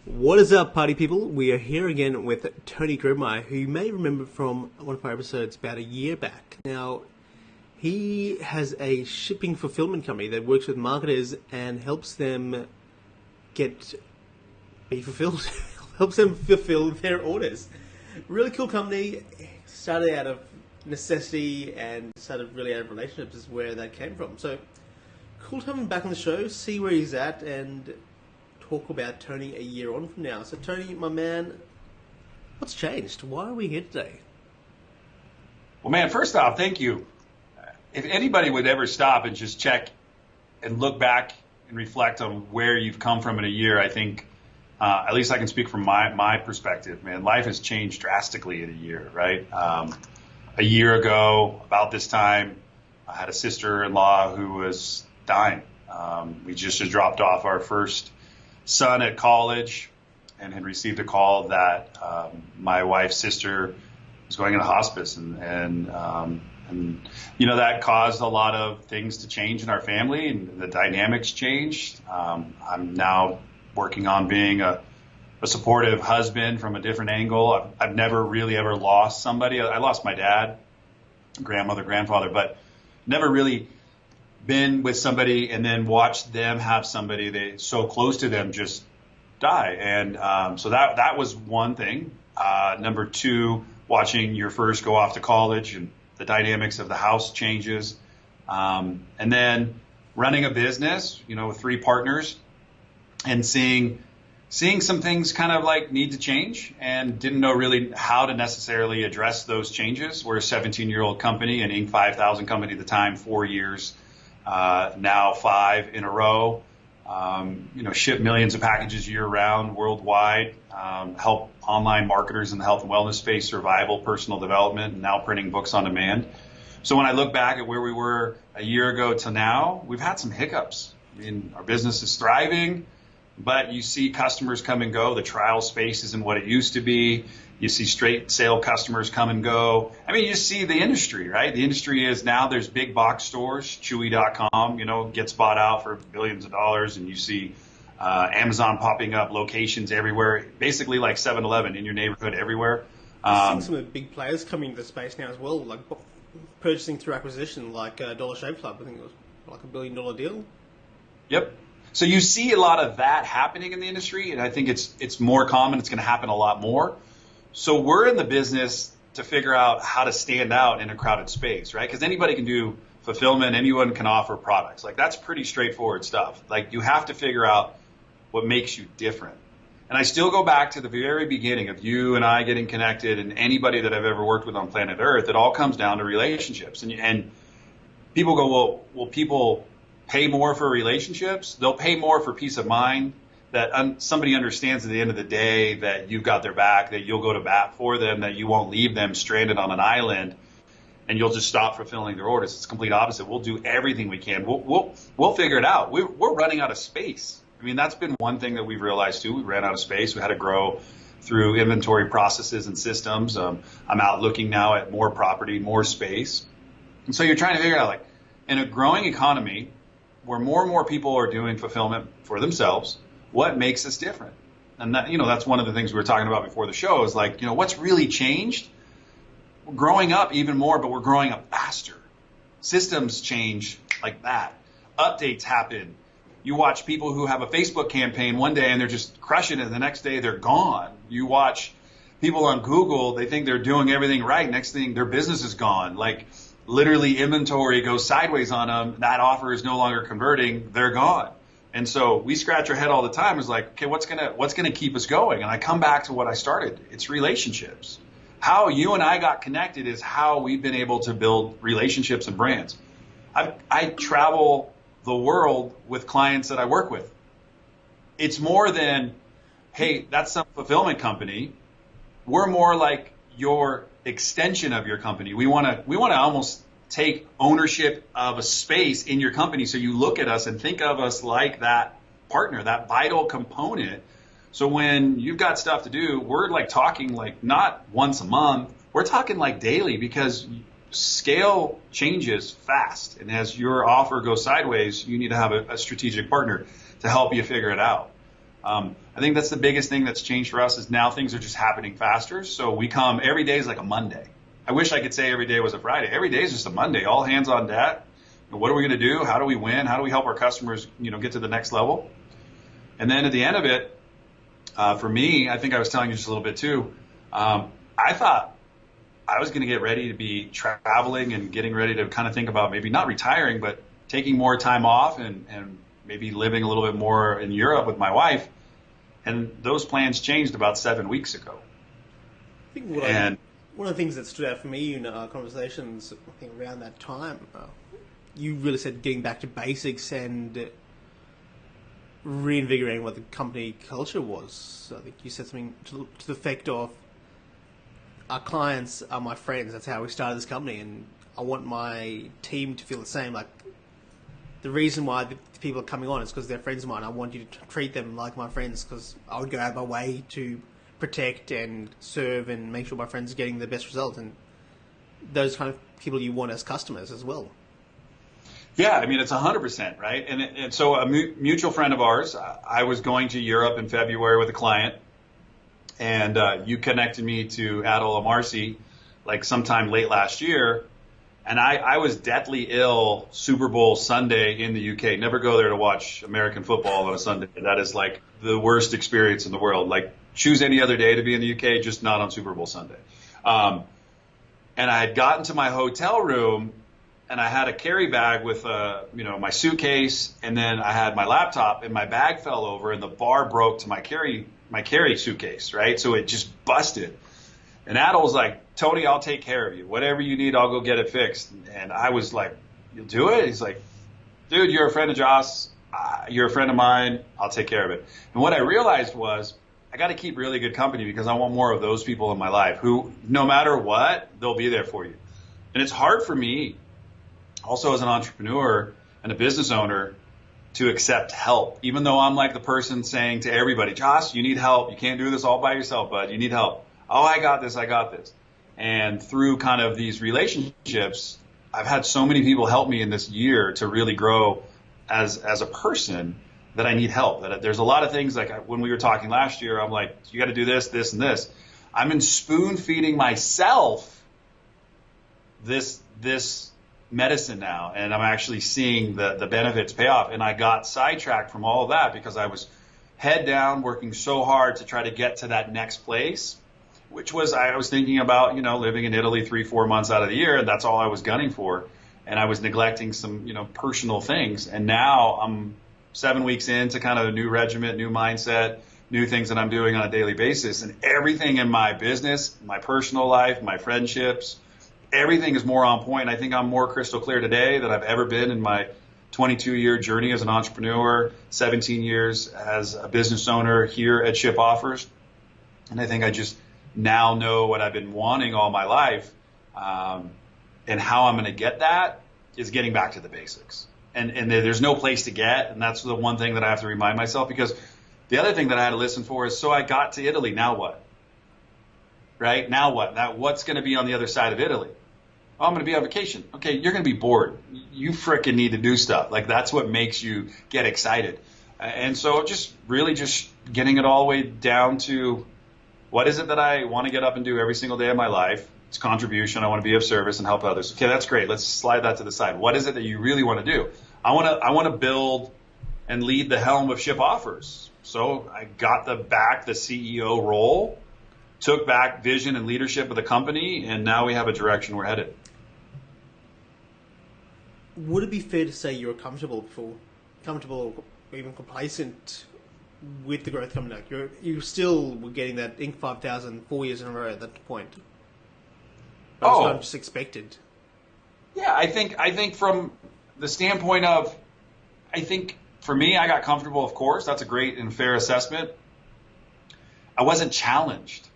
What is up, party people? We are here again with Tony Grimmeyer, who you may remember from one of our episodes about a year back. Now, he has a shipping fulfillment company that works with marketers and helps them be fulfilled, helps them fulfill their orders. Really cool company. Started out of necessity and started really out of relationships is where that came from. So, cool to have him back on the show, see where he's at, and talk about Tony a year on from now. So Tony, my man, what's changed? Why are we here today? Well, man, first off, thank you. If anybody would ever stop and just check and look back and reflect on where you've come from in a year, I think, at least I can speak from my perspective, man, life has changed drastically in a year, right? A year ago, about this time, I had a sister-in-law who was dying. We just had dropped off our first son at college and had received a call that my wife's sister was going into hospice, and you know, that caused a lot of things to change in our family, and the dynamics changed. I'm now working on being a supportive husband from a different angle. I've never really ever lost somebody. I lost my dad, grandmother, grandfather, but never really been with somebody and then watched them have somebody so close to them just die. And so that was one thing. Number two, watching your first go off to college and the dynamics of the house changes. And then running a business, you know, with three partners and seeing some things kind of like need to change and didn't know really how to necessarily address those changes. We're a 17-year-old company, an Inc. 5,000 company at the time, 4 years. Now 5 in a row, ship millions of packages year round worldwide, help online marketers in the health and wellness space, survival, personal development, and now printing books on demand. So when I look back at where we were a year ago to now, we've had some hiccups. I mean, our business is thriving, but you see customers come and go. The trial space isn't what it used to be. You see straight sale customers come and go. I mean, you see the industry, right? The industry is now there's big box stores, Chewy.com, gets bought out for billions of dollars. And you see Amazon popping up, locations everywhere, basically like 7-Eleven in your neighborhood everywhere. I've seen some of the big players coming into the space now as well, like purchasing through acquisition, like Dollar Shave Club. I think it was like $1 billion deal. Yep. So you see a lot of that happening in the industry, and I think it's more common. It's going to happen a lot more. So we're in the business to figure out how to stand out in a crowded space, right? Because anybody can do fulfillment, anyone can offer products. Like, that's pretty straightforward stuff. Like, you have to figure out what makes you different. And I still go back to the very beginning of you and I getting connected, and anybody that I've ever worked with on planet Earth. It all comes down to relationships. And people go, well, people pay more for relationships. They'll pay more for peace of mind, that somebody understands at the end of the day that you've got their back, that you'll go to bat for them, that you won't leave them stranded on an island, and you'll just stop fulfilling their orders. It's the complete opposite. We'll do everything we can. We'll figure it out. We're running out of space. I mean, that's been one thing that we've realized too. We ran out of space. We had to grow through inventory processes and systems. I'm out looking now at more property, more space. And so you're trying to figure out, like, in a growing economy where more and more people are doing fulfillment for themselves, what makes us different? And that, that's one of the things we were talking about before the show is like, what's really changed? We're growing up even more, but we're growing up faster. Systems change like that. Updates happen. You watch people who have a Facebook campaign one day and they're just crushing it. The next day they're gone. You watch people on Google, they think they're doing everything right. Next thing, their business is gone. Like, literally inventory goes sideways on them. That offer is no longer converting. They're gone. And so we scratch our head all the time. It's like, okay, what's gonna keep us going? And I come back to what I started. It's relationships. How you and I got connected is how we've been able to build relationships and brands. I travel the world with clients that I work with. It's more than, hey, that's some fulfillment company. We're more like your extension of your company. We want to almost take ownership of a space in your company, so you look at us and think of us like that partner, that vital component. So when you've got stuff to do, we're like talking like not once a month, we're talking like daily, because scale changes fast. And as your offer goes sideways, you need to have a strategic partner to help you figure it out. I think that's the biggest thing that's changed for us is now things are just happening faster. So we come every day is like a Monday. I wish I could say every day was a Friday. Every day is just a Monday. All hands on deck. What are we going to do? How do we win? How do we help our customers, get to the next level? And then at the end of it, for me, I think I was telling you just a little bit too. I thought I was going to get ready to be traveling and getting ready to kind of think about maybe not retiring, but taking more time off and maybe living a little bit more in Europe with my wife. And those plans changed about 7 weeks ago. I think one of the things that stood out for me in our conversations, I think around that time, you really said getting back to basics and reinvigorating what the company culture was. I think you said something to the effect of, our clients are my friends. That's how we started this company, and I want my team to feel the same. Like, the reason why the people are coming on is because they're friends of mine. I want you to treat them like my friends because I would go out of my way to protect and serve and make sure my friends are getting the best result. And those kind of people you want as customers as well. Yeah, I mean, it's 100%, right? And so a mutual friend of ours, I was going to Europe in February with a client, and you connected me to Adel Amarsi like sometime late last year. And I was deathly ill Super Bowl Sunday in the UK. Never go there to watch American football on a Sunday. That is like the worst experience in the world. Like, choose any other day to be in the UK, just not on Super Bowl Sunday. And I had gotten to my hotel room, and I had a carry bag with my suitcase, and then I had my laptop, and my bag fell over, and the bar broke to my carry suitcase, right? So it just busted. And Adel was like, Tony, I'll take care of you. Whatever you need, I'll go get it fixed. And I was like, you'll do it? He's like, dude, you're a friend of Joss. You're a friend of mine. I'll take care of it. And what I realized was I got to keep really good company because I want more of those people in my life who, no matter what, they'll be there for you. And it's hard for me, also as an entrepreneur and a business owner, to accept help, even though I'm like the person saying to everybody, Joss, you need help. You can't do this all by yourself, bud. You need help. Oh, I got this. And through kind of these relationships, I've had so many people help me in this year to really grow as a person that I need help. That there's a lot of things like when we were talking last year, I'm like, you got to do this, this, and this. I'm in spoon feeding myself this medicine now, and I'm actually seeing the benefits pay off. And I got sidetracked from all of that because I was head down working so hard to try to get to that next place, which was I was thinking about, living in Italy 3-4 months out of the year, and that's all I was gunning for. And I was neglecting some, personal things. And now I'm 7 weeks into kind of a new regiment, new mindset, new things that I'm doing on a daily basis. And everything in my business, my personal life, my friendships, everything is more on point. I think I'm more crystal clear today than I've ever been in my 22-year journey as an entrepreneur, 17 years as a business owner here at Ship Offers. And I think I just now know what I've been wanting all my life. And how I'm going to get that is getting back to the basics. And there's no place to get. And that's the one thing that I have to remind myself, because the other thing that I had to listen for is, so I got to Italy, now what? Right? Now what? What's going to be on the other side of Italy? Oh, I'm going to be on vacation. Okay, you're going to be bored. You frickin' need to do stuff. Like, that's what makes you get excited. And so just getting it all the way down to, what is it that I want to get up and do every single day of my life? It's contribution. I want to be of service and help others. Okay, that's great. Let's slide that to the side. What is it that you really want to do? I want to build and lead the helm of Ship Offers. So I got the CEO role, took back vision and leadership of the company, and now we have a direction we're headed. Would it be fair to say you're comfortable or even complacent with the growth coming up? You still were getting that Inc. 5000 4 years in a row at that point. I'm just expected. Yeah, I think from the standpoint of, I think for me, I got comfortable, of course. That's a great and fair assessment. I wasn't challenged.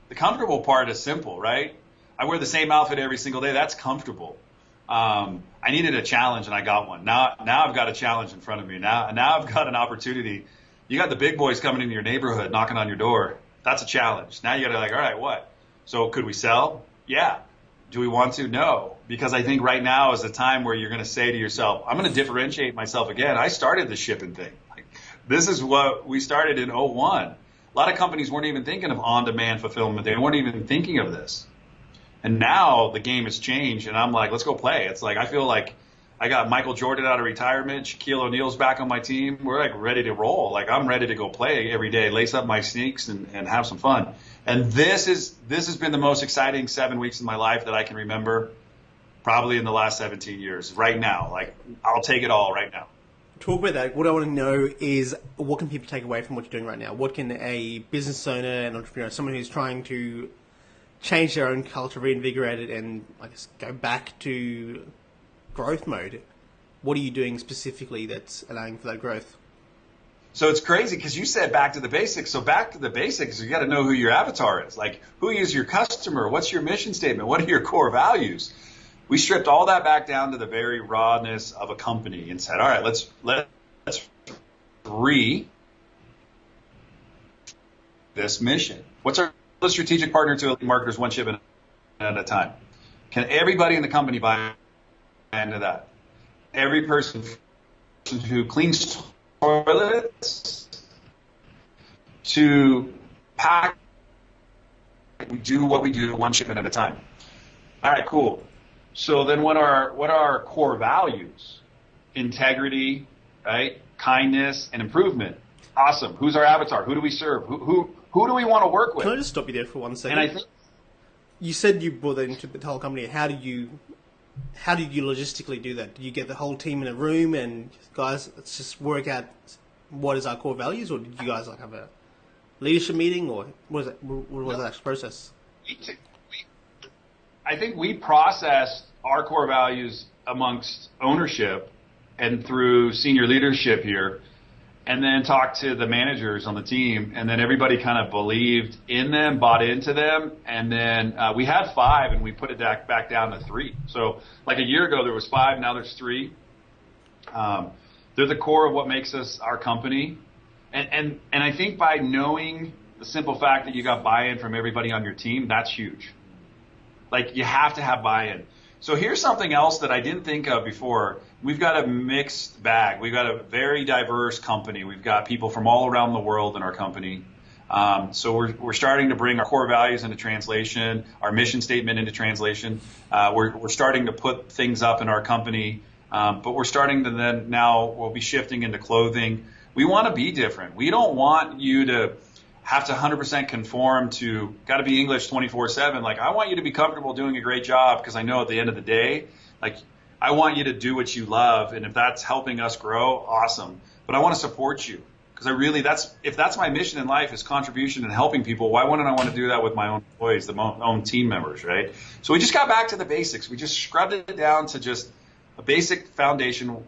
The comfortable part is simple, right? I wear the same outfit every single day. That's comfortable. I needed a challenge, and I got one. Now I've got a challenge in front of me. Now I've got an opportunity. You got the big boys coming into your neighborhood, knocking on your door. That's a challenge. Now you got to all right, what? So could we sell? Yeah. Do we want to? No. Because I think right now is the time where you're going to say to yourself, I'm going to differentiate myself again. I started the shipping thing. Like, This is what we started in '01. A lot of companies weren't even thinking of on-demand fulfillment. They weren't even thinking of this. And now the game has changed, and I'm like, let's go play. It's like I feel like I got Michael Jordan out of retirement. Shaquille O'Neal's back on my team. We're like ready to roll. Like I'm ready to go play every day, lace up my sneaks and have some fun. And this has been the most exciting 7 weeks of my life that I can remember, probably in the last 17 years. Right now, like I'll take it all right now. Talk about that. What I want to know is what can people take away from what you're doing right now? What can a business owner, an entrepreneur, someone who's trying to change their own culture, reinvigorate it, and I guess go back to growth mode? What are you doing specifically that's allowing for that growth? So it's crazy because you said back to the basics. So back to the basics, you got to know who your avatar is. Like, who is your customer? What's your mission statement? What are your core values? We stripped all that back down to the very rawness of a company and said, all right, let's this mission. What's our strategic partner to elite marketers, one shipment at a time? Can everybody in the company buy into that? Every person who cleans toilets to pack, we do what we do one shipment at a time. All right, cool. So then what are our core values? Integrity, right? Kindness and improvement. Awesome. Who's our avatar? Who do we serve? Who do we want to work with? Can I just stop you there for 1 second? And I think you said you brought that into the whole company. How did you logistically do that? Did you get the whole team in a room and guys, let's just work out what is our core values, or did you guys like have a leadership meeting, or what was that process? I think we processed our core values amongst ownership and through senior leadership here, and then talked to the managers on the team, and then everybody kind of believed in them, bought into them, and then we had 5, and we put it back down to 3. So like a year ago there was 5, now there's 3. They're the core of what makes us our company, and I think by knowing the simple fact that you got buy-in from everybody on your team, that's huge. Like, you have to have buy-in. So here's something else that I didn't think of before. We've got a mixed bag. We've got a very diverse company. We've got people from all around the world in our company. So we're starting to bring our core values into translation, our mission statement into translation. We're starting to put things up in our company, but we're starting to then now we'll be shifting into clothing. We want to be different. We don't want you to have to 100% conform to got to be English 24/7. Like, I want you to be comfortable doing a great job, because I know at the end of the day, like, I want you to do what you love, and if that's helping us grow, awesome. But I want to support you, because if that's my mission in life is contribution and helping people, why wouldn't I want to do that with my own employees, own team members, right? So we just got back to the basics. We just scrubbed it down to just a basic foundation,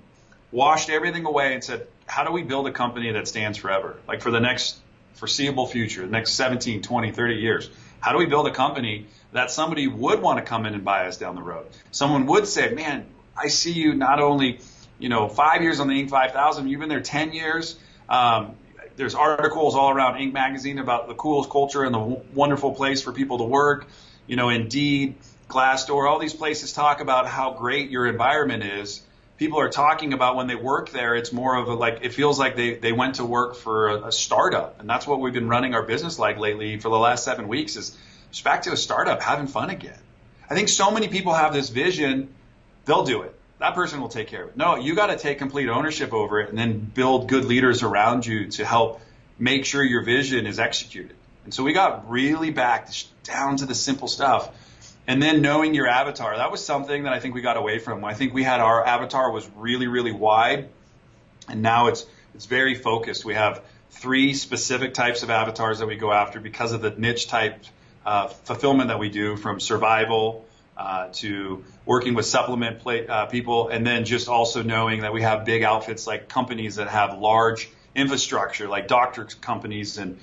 washed everything away, and said, how do we build a company that stands forever? Like, for the next foreseeable future, the next 17, 20, 30 years. How do we build a company that somebody would want to come in and buy us down the road? Someone would say, man, I see you not only, 5 years on the Inc. 5000, you've been there 10 years. There's articles all around Inc. magazine about the coolest culture and the wonderful place for people to work. Indeed, Glassdoor, all these places talk about how great your environment is. People are talking about when they work there, it's more of it feels like they went to work for a startup. And that's what we've been running our business like lately for the last 7 weeks, is just back to a startup, having fun again. I think so many people have this vision, they'll do it. That person will take care of it. No, you got to take complete ownership over it and then build good leaders around you to help make sure your vision is executed. And so we got really back down to the simple stuff. And then knowing your avatar, that was something that I think we got away from. I think we had our avatar was really, really wide, and now it's very focused. We have 3 specific types of avatars that we go after because of the niche type fulfillment that we do, from survival to working with supplement people, and then just also knowing that we have big outfits like companies that have large infrastructure, like doctor companies and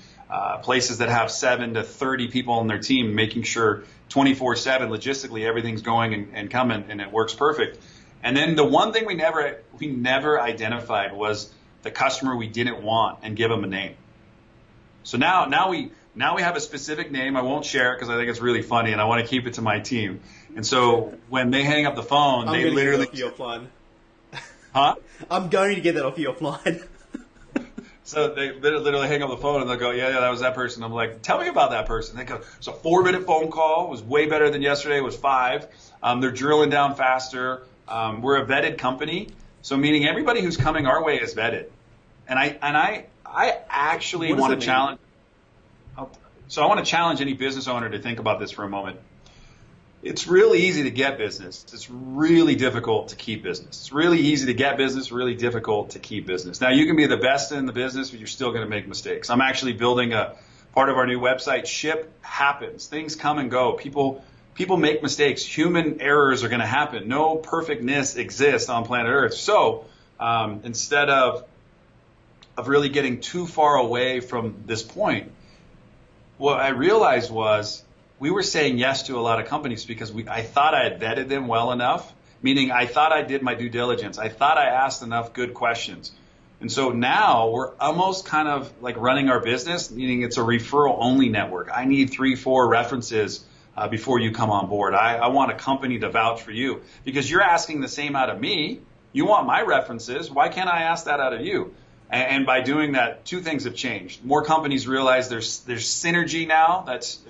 places that have 7 to 30 people on their team, making sure 24/7 logistically everything's going and coming, and it works perfect. And then the one thing we never identified was the customer we didn't want, and give them a name. So now we have a specific name. I won't share it because I think it's really funny, and I want to keep it to my team. And so when they hang up the phone, they literally get that off you offline. Huh? I'm going to get that off you offline. So they literally hang up the phone and they'll go, yeah, that was that person. I'm like, tell me about that person. They go, it's a 4-minute phone call. It was way better than yesterday. It was 5. They're drilling down faster. We're a vetted company. So meaning everybody who's coming our way is vetted. And I actually want to challenge. So I want to challenge any business owner to think about this for a moment. It's really easy to get business. It's really difficult to keep business. It's really easy to get business, really difficult to keep business. Now, you can be the best in the business, but you're still going to make mistakes. I'm actually building a part of our new website. Ship happens. Things come and go. People make mistakes. Human errors are going to happen. No perfectness exists on planet Earth. So instead of really getting too far away from this point, what I realized was we were saying yes to a lot of companies because I thought I had vetted them well enough, meaning I thought I did my due diligence. I thought I asked enough good questions. And so now we're almost kind of like running our business, meaning it's a referral-only network. I need 3-4 references before you come on board. I want a company to vouch for you because you're asking the same out of me. You want my references. Why can't I ask that out of you? And by doing that, 2 things have changed. More companies realize there's synergy now. That's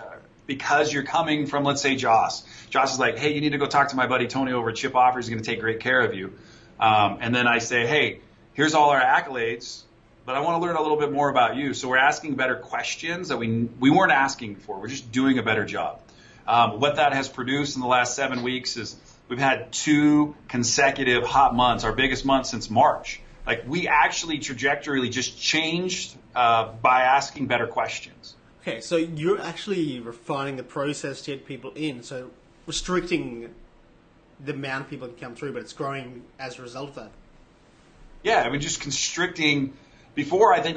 because you're coming from, let's say, Joss. Joss is like, hey, you need to go talk to my buddy Tony over at Chip Offers. He's going to take great care of you. And then I say, hey, here's all our accolades, but I want to learn a little bit more about you. So we're asking better questions that we weren't asking before. We're just doing a better job. What that has produced in the last 7 weeks is we've had 2 consecutive hot months, our biggest month since March. Like we actually trajectorily just changed by asking better questions. Okay, so you're actually refining the process to get people in, so restricting the amount of people that come through, but it's growing as a result of that. Yeah, I mean, just constricting. Before, I think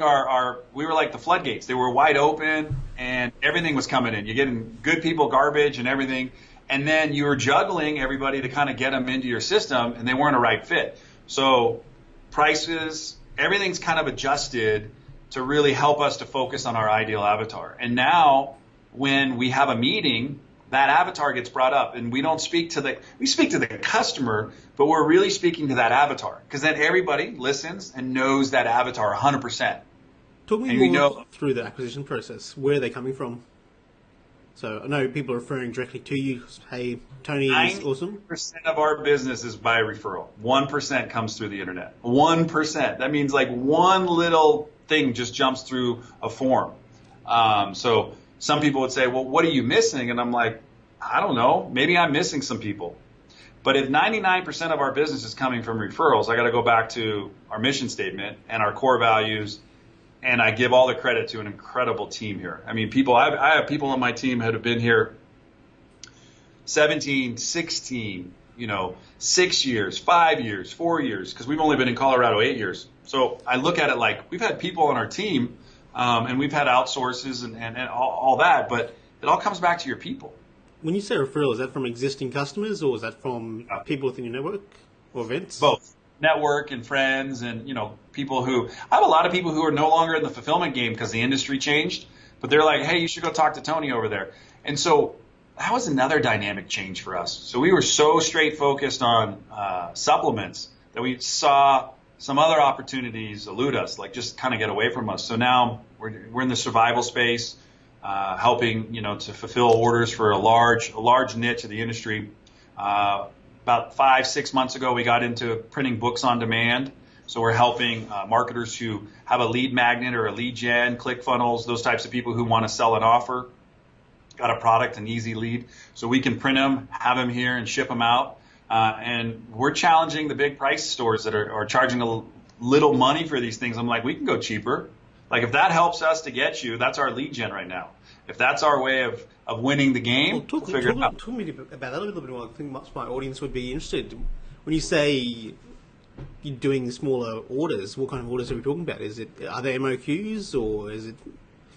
we were like the floodgates. They were wide open, and everything was coming in. You're getting good people, garbage, and everything, and then you were juggling everybody to kind of get them into your system, and they weren't a right fit. So prices, everything's kind of adjusted to really help us to focus on our ideal avatar. And now when we have a meeting, that avatar gets brought up and we speak to the customer, but we're really speaking to that avatar because then everybody listens and knows that avatar 100%. Talk me more through the acquisition process. Where are they coming from? So I know people are referring directly to you. Hey, Tony is awesome. 90% of our business is by referral. 1% comes through the internet. 1%. That means like one little thing just jumps through a form. So some people would say, well, what are you missing? And I'm like, I don't know. Maybe I'm missing some people. But if 99% of our business is coming from referrals, I got to go back to our mission statement and our core values. And I give all the credit to an incredible team here. I mean, I have people on my team that have been here 17, 16, 6 years, 5 years, 4 years, because we've only been in Colorado 8 years. So I look at it like we've had people on our team and we've had outsources and all that, but it all comes back to your people. When you say referral, is that from existing customers or is that from people within your network or events? Both. Network and friends and, people who, I have a lot of people who are no longer in the fulfillment game because the industry changed, but they're like, hey, you should go talk to Tony over there. And so that was another dynamic change for us. So we were so straight focused on supplements that we saw some other opportunities elude us, like just kind of get away from us. So now we're in the survival space, helping, to fulfill orders for a large niche of the industry. About 5-6 months ago, we got into printing books on demand. So we're helping marketers who have a lead magnet or a lead gen, ClickFunnels, those types of people who want to sell an offer, got a product, an easy lead. So we can print them, have them here, and ship them out. And we're challenging the big price stores that are charging a little money for these things. I'm like, we can go cheaper. Like if that helps us to get you, that's our lead gen right now. If that's our way of winning the game, we'll figure it out. Talk to me about that a little bit more. I think my audience would be interested. When you say you're doing smaller orders, what kind of orders are we talking about? Are they MOQs or is it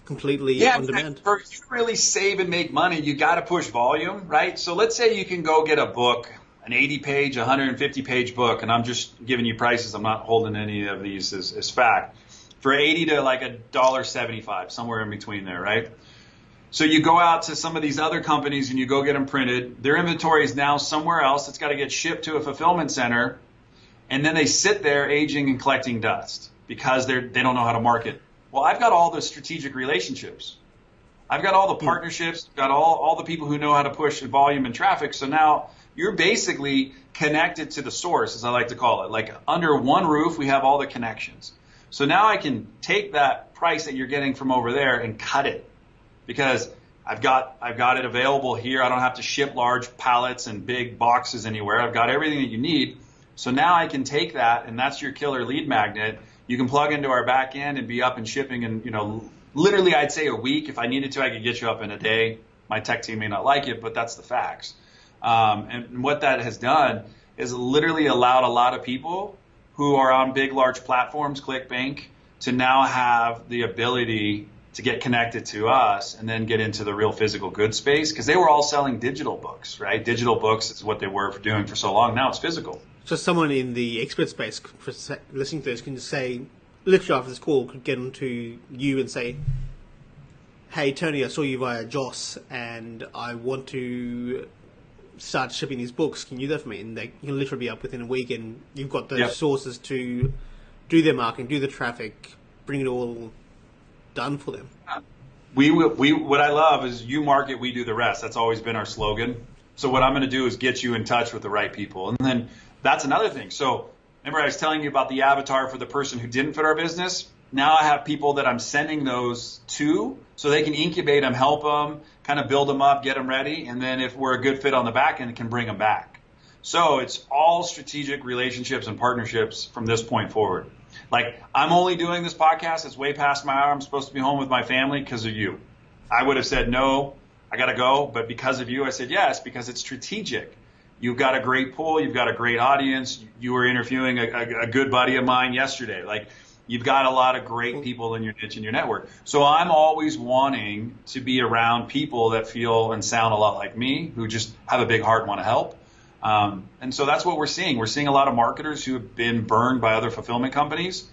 completely on demand? For you to really save and make money, you got to push volume, right? So let's say you can go get a book, an 80-page, 150-page book, and I'm just giving you prices. I'm not holding any of these as fact. For $80 to like $1.75, somewhere in between there, right? So you go out to some of these other companies and you go get them printed. Their inventory is now somewhere else. It's got to get shipped to a fulfillment center. And then they sit there aging and collecting dust. because they don't know how to market. Well, I've got all the strategic relationships. I've got all the partnerships, got all the people who know how to push volume and traffic. So now you're basically connected to the source, as I like to call it. Like under one roof, we have all the connections. So now I can take that price that you're getting from over there and cut it, because I've got it available here. I don't have to ship large pallets and big boxes anywhere. I've got everything that you need. So now I can take that, and that's your killer lead magnet. You can plug into our back end and be up and shipping in, literally I'd say a week. If I needed to, I could get you up in a day. My tech team may not like it, but that's the facts. And what that has done is literally allowed a lot of people who are on big, large platforms, ClickBank, to now have the ability to get connected to us and then get into the real physical goods space, because they were all selling digital books, right? Digital books is what they were doing for so long. Now it's physical. So someone in the expert space listening to this can just say, literally after this call, could get onto you and say, hey, Tony, I saw you via Joss and I want to start shipping these books. Can you do that for me? And they can literally be up within a week, and you've got those sources to do their marketing, do the traffic, bring it all done for them. What I love is you market, we do the rest. That's always been our slogan. So what I'm going to do is get you in touch with the right people. And then that's another thing. So remember I was telling you about the avatar for the person who didn't fit our business? Now I have people that I'm sending those to so they can incubate them, help them, kind of build them up, get them ready. And then if we're a good fit on the back end, it can bring them back. So it's all strategic relationships and partnerships from this point forward. Like, I'm only doing this podcast. It's way past my hour. I'm supposed to be home with my family because of you. I would have said no, I got to go. But because of you, I said yes, because it's strategic. You've got a great pool. You've got a great audience. You were interviewing a good buddy of mine yesterday. Like, you've got a lot of great people in your niche and your network. So I'm always wanting to be around people that feel and sound a lot like me, who just have a big heart and want to help. And so that's what we're seeing. We're seeing a lot of marketers who have been burned by other fulfillment companies.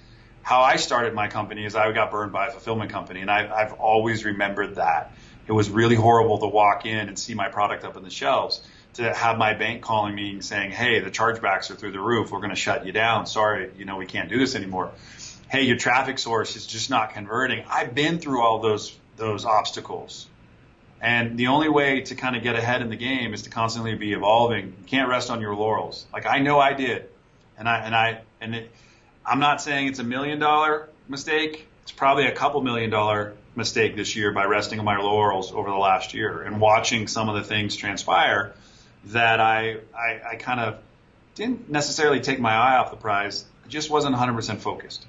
How I started my company is I got burned by a fulfillment company, and I've always remembered that. It was really horrible to walk in and see my product up on the shelves, to have my bank calling me and saying, hey, the chargebacks are through the roof. We're going to shut you down. Sorry, we can't do this anymore. Hey, your traffic source is just not converting. I've been through all those obstacles. And the only way to kind of get ahead in the game is to constantly be evolving. You can't rest on your laurels. Like, I know I did. I'm not saying it's $1 million mistake. It's probably a couple $1 million mistake this year by resting on my laurels over the last year and watching some of the things transpire that I kind of didn't necessarily take my eye off the prize. I just wasn't 100% focused.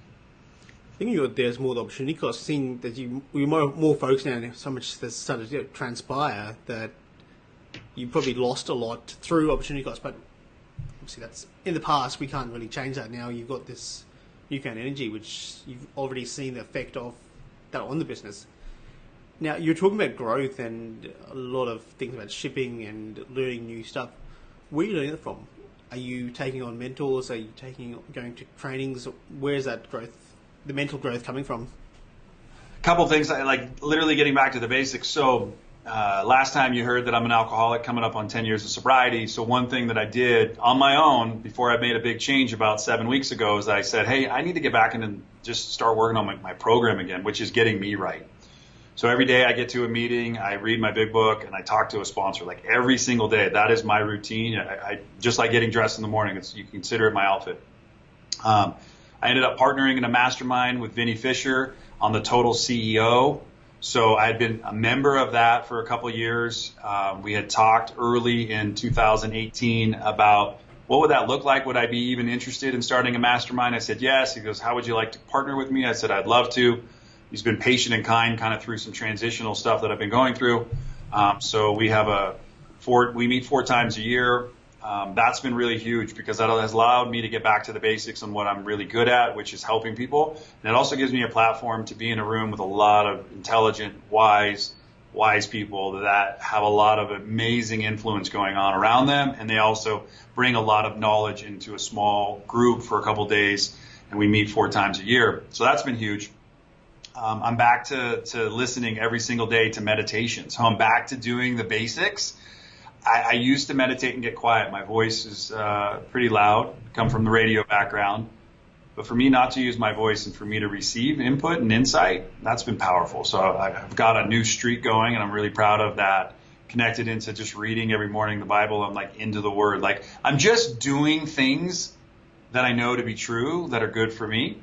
I think there's more the opportunity cost, seeing that we're more focused now, and so much that's started to transpire that you probably lost a lot through opportunity cost. But obviously that's in the past. We can't really change that now. You've got this newfound energy, which you've already seen the effect of that on the business. Now, you're talking about growth and a lot of things about shipping and learning new stuff. Where are you learning that from? Are you taking on mentors? Are you going to trainings? Where's that growth, the mental growth, coming from? A couple things, like literally getting back to the basics. So last time you heard that I'm an alcoholic coming up on 10 years of sobriety. So one thing that I did on my own before I made a big change about 7 weeks ago is I said, hey, I need to get back in and just start working on my program again, which is getting me right. So every day I get to a meeting, I read my big book, and I talk to a sponsor. Like every single day, that is my routine. I just like getting dressed in the morning. You can consider it my outfit. I ended up partnering in a mastermind with Vinny Fisher on the Total CEO. So I had been a member of that for a couple of years. We had talked early in 2018 about what would that look like? Would I be even interested in starting a mastermind? I said yes. He goes, how would you like to partner with me? I said, I'd love to. He's been patient and kind kind of through some transitional stuff that I've been going through. So we have we meet 4 times a year. That's been really huge because that has allowed me to get back to the basics on what I'm really good at, which is helping people. And it also gives me a platform to be in a room with a lot of intelligent, wise people that have a lot of amazing influence going on around them. And they also bring a lot of knowledge into a small group for a couple of days. And we meet 4 times a year. So that's been huge. I'm back to listening every single day to meditation. So I'm back to doing the basics. I used to meditate and get quiet. My voice is pretty loud, come from the radio background. But for me not to use my voice and for me to receive input and insight, that's been powerful. So I've got a new streak going, and I'm really proud of that. Connected into just reading every morning the Bible. I'm like into the Word. Like I'm just doing things that I know to be true that are good for me.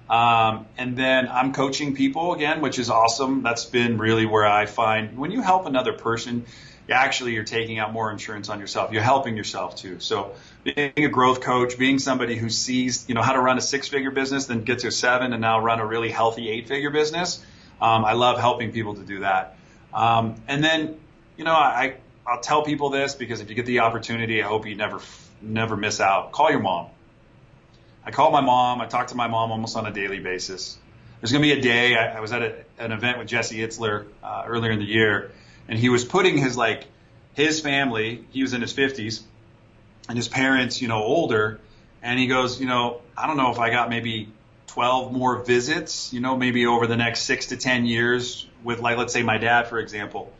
And then I'm coaching people again, which is awesome. That's been really where I find when you help another person, you're taking out more insurance on yourself. You're helping yourself too. So being a growth coach, being somebody who sees, how to run a 6-figure business, then get to a 7 and now run a really healthy 8-figure business. I love helping people to do that. And then, I'll tell people this because if you get the opportunity, I hope you never miss out. Call your mom. I call my mom. I talk to my mom almost on a daily basis. There's going to be a day. I was at an event with Jesse Itzler earlier in the year, and he was putting his family. He was in his 50s, and his parents, older. And he goes, I don't know if I got maybe 12 more visits, maybe over the next 6 to 10 years with, let's say my dad, for example.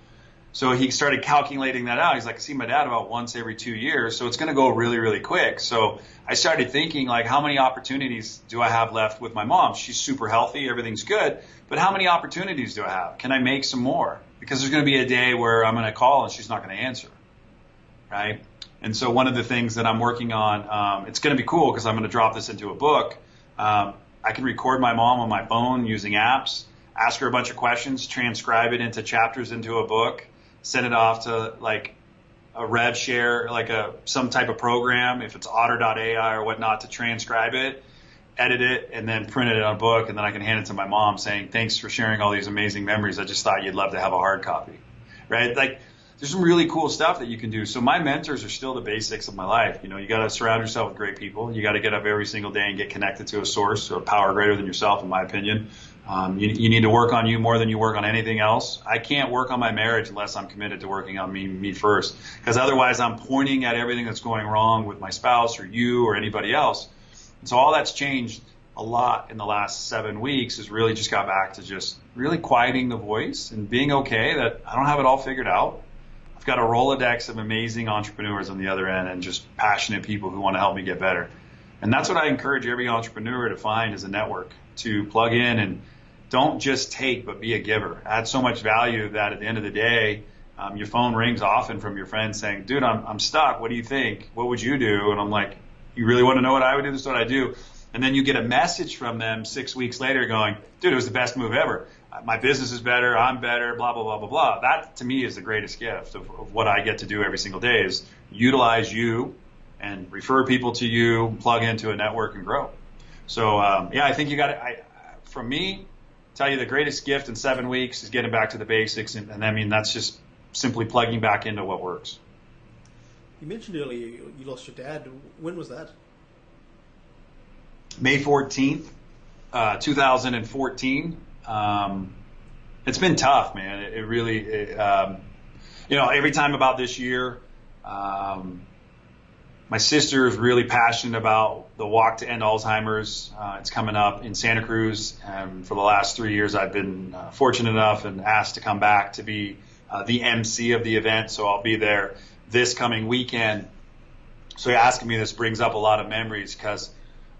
So he started calculating that out. He's like, I see my dad about once every 2 years, so it's going to go really, really quick. So I started thinking, how many opportunities do I have left with my mom? She's super healthy. Everything's good. But how many opportunities do I have? Can I make some more? Because there's going to be a day where I'm going to call and she's not going to answer, right? And so one of the things that I'm working on, it's going to be cool because I'm going to drop this into a book. I can record my mom on my phone using apps, ask her a bunch of questions, transcribe it into chapters into a book, send it off to a rev share, some type of program, if it's otter.ai or whatnot, to transcribe it, edit it, and then print it on a book. And then I can hand it to my mom saying, thanks for sharing all these amazing memories. I just thought you'd love to have a hard copy, right? There's some really cool stuff that you can do. So my mentors are still the basics of my life. You got to surround yourself with great people. You got to get up every single day and get connected to a source or a power greater than yourself, in my opinion. You need to work on you more than you work on anything else. I can't work on my marriage unless I'm committed to working on me first, because otherwise I'm pointing at everything that's going wrong with my spouse or you or anybody else. And so all that's changed a lot in the last 7 weeks is really just got back to just really quieting the voice and being okay that I don't have it all figured out. I've got a Rolodex of amazing entrepreneurs on the other end and just passionate people who want to help me get better. And that's what I encourage every entrepreneur to find as a network, to plug in and don't just take, but be a giver. Add so much value that at the end of the day, your phone rings often from your friends saying, dude, I'm stuck. What do you think? What would you do? And I'm like, you really want to know what I would do? This is what I do. And then you get a message from them 6 weeks later going, dude, it was the best move ever. My business is better. I'm better, blah, blah, blah, blah, blah. That to me is the greatest gift of what I get to do every single day is utilize you and refer people to you, plug into a network and grow. So, I think you got to, from me, tell you the greatest gift in 7 weeks is getting back to the basics. And I mean, that's just simply plugging back into what works. You mentioned earlier you lost your dad. When was that? May 14th, 2014. It's been tough, man. It really, every time about this year, my sister is really passionate about the Walk to End Alzheimer's. It's coming up in Santa Cruz. And for the last 3 years, I've been fortunate enough and asked to come back to be the MC of the event. So I'll be there this coming weekend. So you're asking me, this brings up a lot of memories because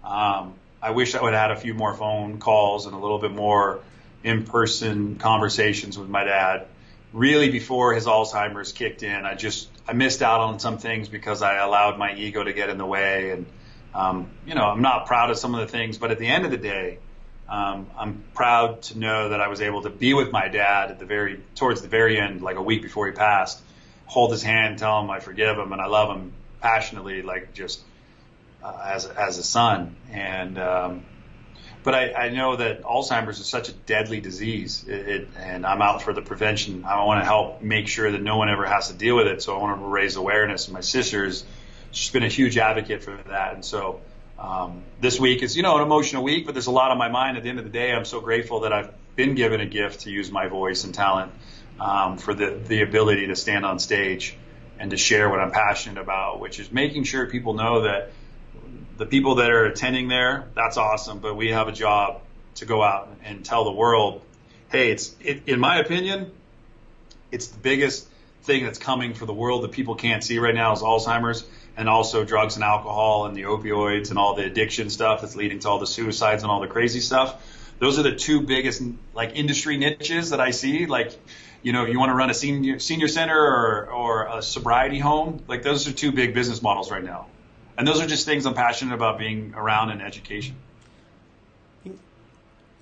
I wish I would have had a few more phone calls and a little bit more in-person conversations with my dad. Really, before his Alzheimer's kicked in, I missed out on some things because I allowed my ego to get in the way. And, I'm not proud of some of the things, but at the end of the day, I'm proud to know that I was able to be with my dad towards the very end, like a week before he passed, hold his hand, tell him I forgive him and I love him passionately, as a son. And, but I know that Alzheimer's is such a deadly disease, and I'm out for the prevention. I want to help make sure that no one ever has to deal with it. So I want to raise awareness. And my sister's she's been a huge advocate for that. And so this week is, an emotional week, but there's a lot on my mind. At the end of the day, I'm so grateful that I've been given a gift to use my voice and talent for the ability to stand on stage and to share what I'm passionate about, which is making sure people know that the people that are attending there, that's awesome, but we have a job to go out and tell the world, hey, in my opinion, it's the biggest thing that's coming for the world that people can't see right now is Alzheimer's. and also drugs and alcohol and the opioids and all the addiction stuff that's leading to all the suicides and all the crazy stuff. Those are the two biggest like industry niches that I see. Like, you know, you want to run a senior center or a sobriety home. Like those are two big business models right now. And those are just things I'm passionate about being around in education.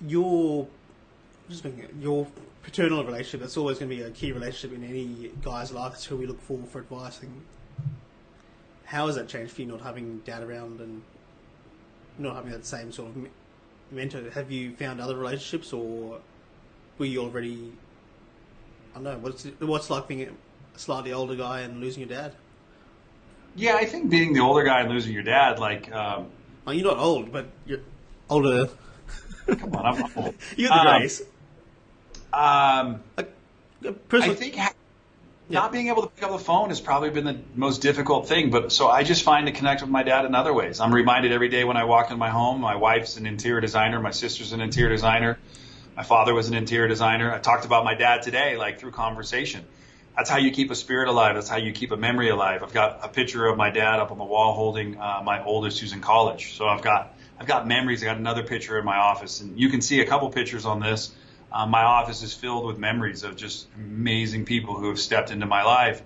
Your paternal relationship, that's always going to be a key relationship in any guy's life. It's who we look for advice. And how has that changed for you, not having dad around and not having that same sort of mentor? Have you found other relationships, or were you already, I don't know, what's like being a slightly older guy and losing your dad? Yeah, I think being the older guy and losing your dad, like... well, you're not old, but you're older. Come on, I'm old. You got the grace. I think not being able to pick up the phone has probably been the most difficult thing. But so I just find to connect with my dad in other ways. I'm reminded every day when I walk in my home. My wife's an interior designer. My sister's an interior designer. My father was an interior designer. I talked about my dad today, like through conversation. That's how you keep a spirit alive. That's how you keep a memory alive. I've got a picture of my dad up on the wall holding my oldest who's in college. So I've got memories. I got another picture in my office, and you can see a couple pictures on this. My office is filled with memories of just amazing people who have stepped into my life.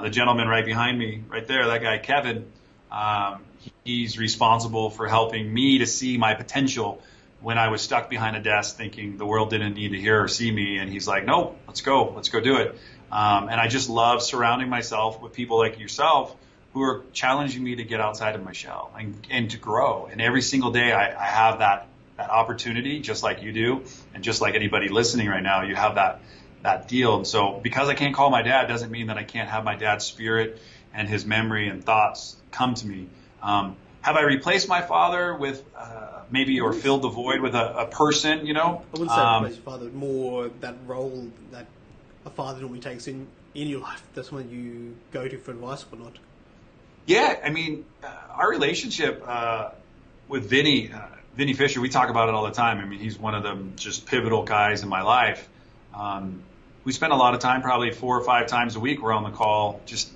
The gentleman right behind me, right there, that guy, Kevin, he's responsible for helping me to see my potential when I was stuck behind a desk thinking the world didn't need to hear or see me. And he's like, no, let's go do it. And I just love surrounding myself with people like yourself who are challenging me to get outside of my shell and to grow. And every single day I have that opportunity, just like you do, and just like anybody listening right now, you have that deal. And so because I can't call my dad doesn't mean that I can't have my dad's spirit and his memory and thoughts come to me. Have I replaced my father with maybe or filled the void with a person, you know? I wouldn't say replace your father, more that role that a father normally takes in your life. That's when you go to for advice or not. Yeah, I mean, our relationship with Vinny Fisher, we talk about it all the time. I mean, he's one of the just pivotal guys in my life. We spend a lot of time, probably 4 or 5 times a week. We're on the call, just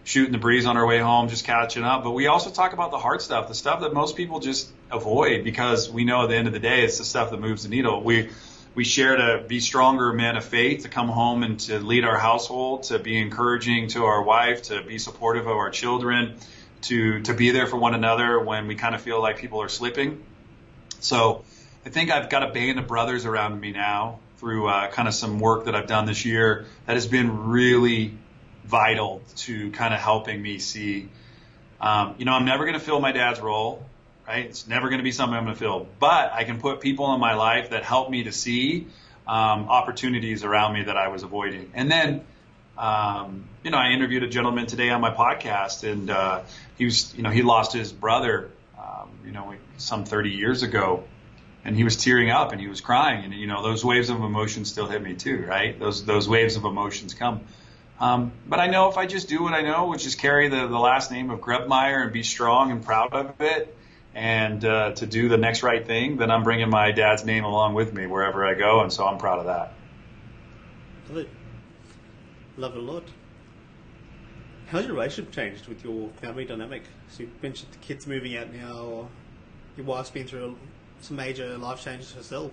shooting the breeze on our way home, just catching up. But we also talk about the hard stuff, the stuff that most people just avoid because we know at the end of the day, it's the stuff that moves the needle. We share to be stronger men of faith, to come home and to lead our household, to be encouraging to our wife, to be supportive of our children, to be there for one another when we kind of feel like people are slipping. So I think I've got a band of brothers around me now through kind of some work that I've done this year that has been really vital to kind of helping me see, I'm never going to fill my dad's role, right? It's never going to be something I'm going to fill, but I can put people in my life that help me to see opportunities around me that I was avoiding. And then, I interviewed a gentleman today on my podcast, and he lost his brother, some 30 years ago, and he was tearing up and he was crying, and those waves of emotion still hit me too, right? Those waves of emotions come. But I know if I just do what I know, which is carry the last name of Grebmeyer and be strong and proud of it, and to do the next right thing, then I'm bringing my dad's name along with me wherever I go, and so I'm proud of that. Love it. Love it a lot. How's your relationship changed with your family dynamic? So you mentioned the kids moving out now, or your wife's been through some major life changes herself.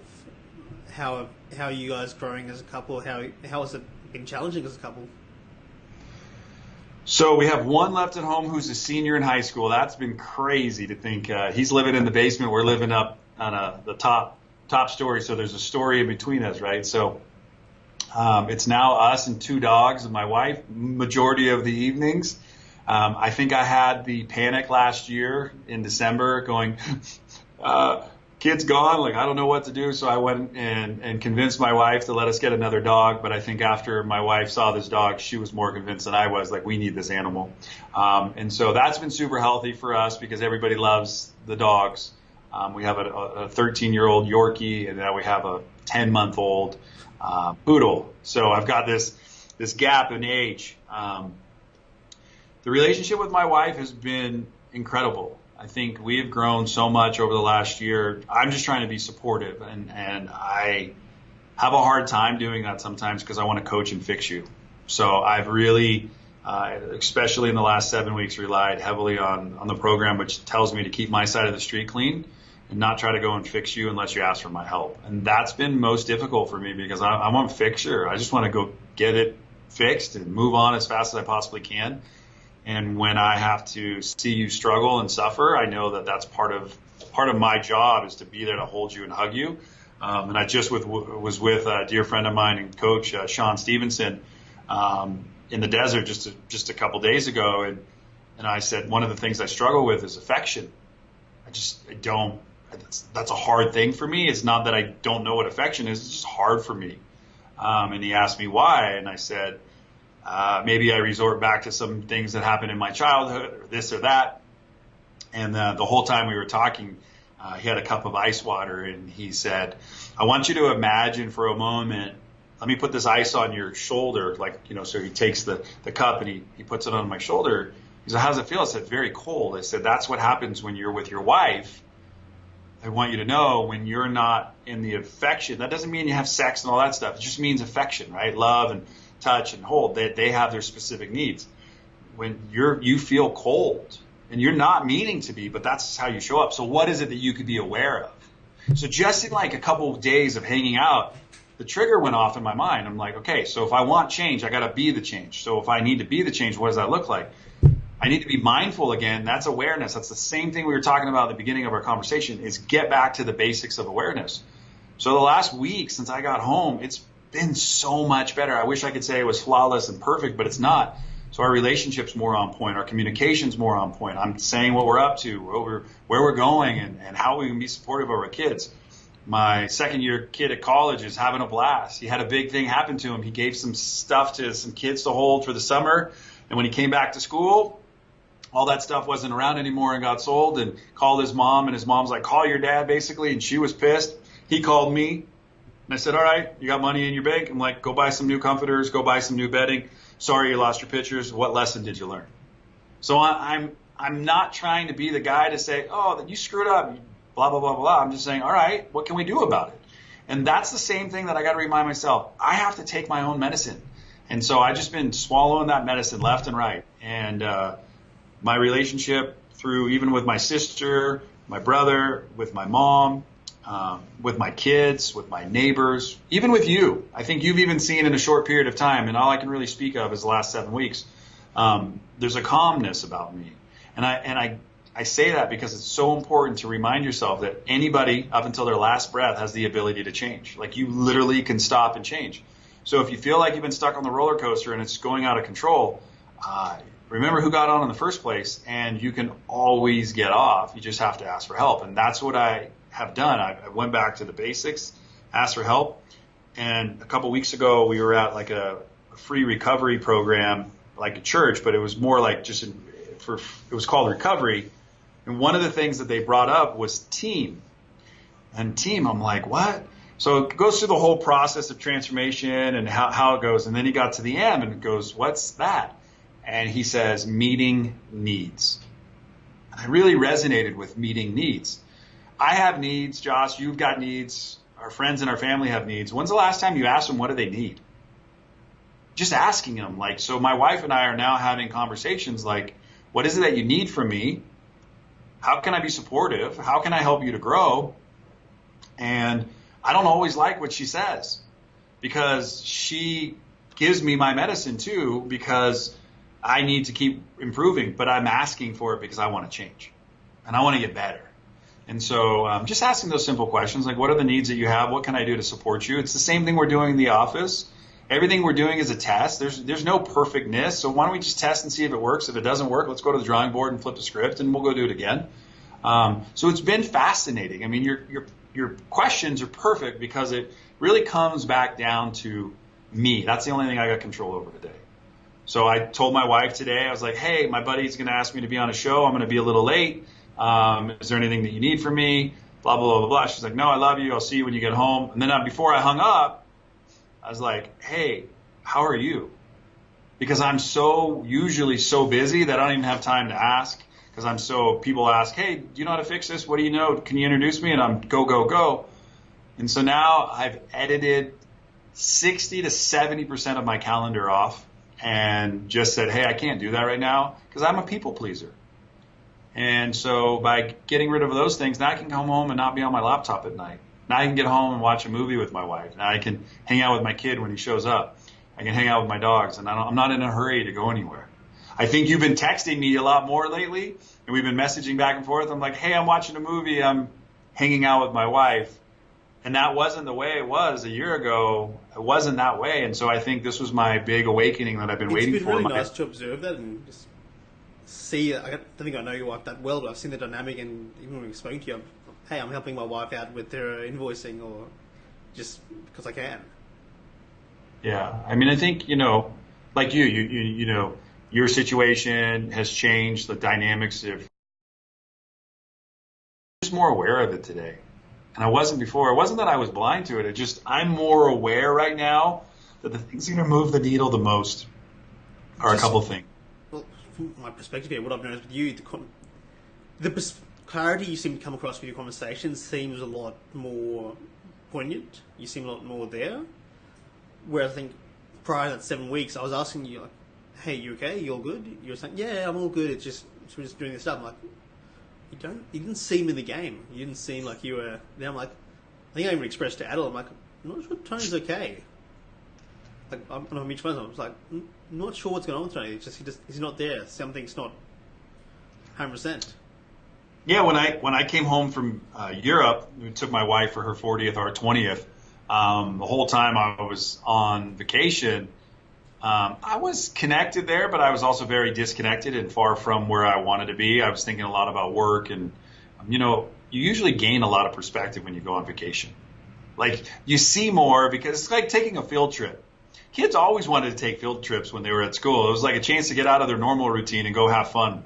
How are you guys growing as a couple? How has it been challenging as a couple? So we have one left at home who's a senior in high school. That's been crazy to think. He's living in the basement. We're living up on the top story. So there's a story in between us, right? So it's now us and 2 dogs and my wife majority of the evenings. I think I had the panic last year in December going, kid's gone, like I don't know what to do. So I went and convinced my wife to let us get another dog. But I think after my wife saw this dog, she was more convinced than I was, like we need this animal. And so that's been super healthy for us because everybody loves the dogs. We have a 13-year-old Yorkie, and now we have a 10-month-old poodle. So I've got this gap in age. The relationship with my wife has been incredible. I think we have grown so much over the last year. I'm just trying to be supportive, and I have a hard time doing that sometimes because I want to coach and fix you. So I've really especially in the last 7 weeks, relied heavily on the program, which tells me to keep my side of the street clean and not try to go and fix you unless you ask for my help. And that's been most difficult for me because I'm a fixer. I just want to go get it fixed and move on as fast as I possibly can. And when I have to see you struggle and suffer, I know that that's part of my job is to be there to hold you and hug you. And I just was with a dear friend of mine and coach, Sean Stevenson, in the desert just a couple days ago. And I said, one of the things I struggle with is affection. That's a hard thing for me. It's not that I don't know what affection is. It's just hard for me. And he asked me why. And I said, maybe I resort back to some things that happened in my childhood or this or that. And the whole time we were talking, he had a cup of ice water and he said, I want you to imagine for a moment, let me put this ice on your shoulder. So he takes the cup and he puts it on my shoulder. He said, how does it feel? I said, very cold. I said, that's what happens when you're with your wife. I want you to know when you're not in the affection, that doesn't mean you have sex and all that stuff. It just means affection, right? Love and touch and hold. They have their specific needs. When you feel cold and you're not meaning to be, but that's how you show up. So what is it that you could be aware of? So just in like a couple of days of hanging out, the trigger went off in my mind. I'm like, okay, so if I want change, I got to be the change. So if I need to be the change, what does that look like? I need to be mindful again. That's awareness. That's the same thing we were talking about at the beginning of our conversation is get back to the basics of awareness. So the last week since I got home, it's been so much better. I wish I could say it was flawless and perfect, but it's not. So our relationship's more on point. Our communication's more on point. I'm saying what we're up to, where we're going, and how we can be supportive of our kids. My second-year kid at college is having a blast. He had a big thing happen to him. He gave some stuff to some kids to hold for the summer, and when he came back to school, all that stuff wasn't around anymore and got sold, and called his mom, and his mom's like, call your dad, basically, and she was pissed. He called me, and I said, all right, you got money in your bank? I'm like, go buy some new comforters, go buy some new bedding. Sorry you lost your pictures. What lesson did you learn? So I'm not trying to be the guy to say, oh, you screwed up, blah, blah, blah, blah. I'm just saying, all right, what can we do about it? And that's the same thing that I got to remind myself. I have to take my own medicine. And so I've just been swallowing that medicine left and right. And my relationship through, even with my sister, my brother, with my mom, with my kids, with my neighbors, even with you. I think you've even seen in a short period of time, and all I can really speak of is the last 7 weeks, there's a calmness about me. And I say that because it's so important to remind yourself that anybody up until their last breath has the ability to change. Like you literally can stop and change. So if you feel like you've been stuck on the roller coaster and it's going out of control, remember who got on in the first place, and you can always get off. You just have to ask for help. And that's what I have done. I went back to the basics, asked for help. And a couple weeks ago, we were at like a free recovery program, like a church, but it was more like it was called recovery. And one of the things that they brought up was team. And team, I'm like, what? So it goes through the whole process of transformation and how it goes. And then he got to the end and it goes, what's that? And he says, meeting needs. And I really resonated with meeting needs. I have needs, Josh, you've got needs, our friends and our family have needs. When's the last time you asked them what do they need? Just asking them. Like, so my wife and I are now having conversations like, what is it that you need from me? How can I be supportive? How can I help you to grow? And I don't always like what she says because she gives me my medicine too, because I need to keep improving, but I'm asking for it because I want to change and I want to get better. And so just asking those simple questions, like what are the needs that you have? What can I do to support you? It's the same thing we're doing in the office. Everything we're doing is a test. There's no perfectness. So why don't we just test and see if it works? If it doesn't work, let's go to the drawing board and flip the script and we'll go do it again. So it's been fascinating. I mean, your questions are perfect because it really comes back down to me. That's the only thing I got control over today. So I told my wife today, I was like, hey, my buddy's going to ask me to be on a show. I'm going to be a little late. Is there anything that you need from me? Blah, blah, blah, blah, blah. She's like, no, I love you. I'll see you when you get home. And then before I hung up, I was like, hey, how are you? Because I'm usually so busy that I don't even have time to ask. Because people ask, hey, do you know how to fix this? What do you know? Can you introduce me? And I'm go, go, go. And so now I've edited 60 to 70% of my calendar off. and just said, hey, I can't do that right now because I'm a people pleaser. And so by getting rid of those things, now I can come home and not be on my laptop at night. Now I can get home and watch a movie with my wife. Now I can hang out with my kid when he shows up. I can hang out with my dogs, and I'm not in a hurry to go anywhere. I think you've been texting me a lot more lately, and we've been messaging back and forth. I'm like, hey, I'm watching a movie. I'm hanging out with my wife. And that wasn't the way it was a year ago. It wasn't that way. And so I think this was my big awakening that I've been waiting for. It's been really nice to observe that and just see. I don't think I know your wife that well, but I've seen the dynamic, and even when we've spoken to you, hey, I'm helping my wife out with their invoicing, or just because I can. Yeah. I mean, I think, like you know, your situation has changed, the dynamics of, I'm just more aware of it today. And I wasn't before. It wasn't that I was blind to it. I'm more aware right now that the things that are going to move the needle the most are a couple of things. Well, from my perspective here, what I've noticed with you, the clarity you seem to come across with your conversations seems a lot more poignant. You seem a lot more there. Whereas I think prior to that 7 weeks, I was asking you, like, hey, you okay? You all good? You were saying, yeah, I'm all good. It's just, we're just doing this stuff. I'm like, you didn't seem in the game. You didn't seem like you were. Then I'm like, I think I even expressed to Adel, I'm like, I'm not sure Tony's okay. Like, I'm on each phone. I was like, I'm not sure what's going on with Tony. It's just he's not there. Something's not 100%. Yeah, when I came home from Europe, we took my wife for her 40th or 20th. The whole time I was on vacation, I was connected there, but I was also very disconnected and far from where I wanted to be. I was thinking a lot about work, and you usually gain a lot of perspective when you go on vacation. Like, you see more, because it's like taking a field trip. Kids always wanted to take field trips when they were at school. It was like a chance to get out of their normal routine and go have fun.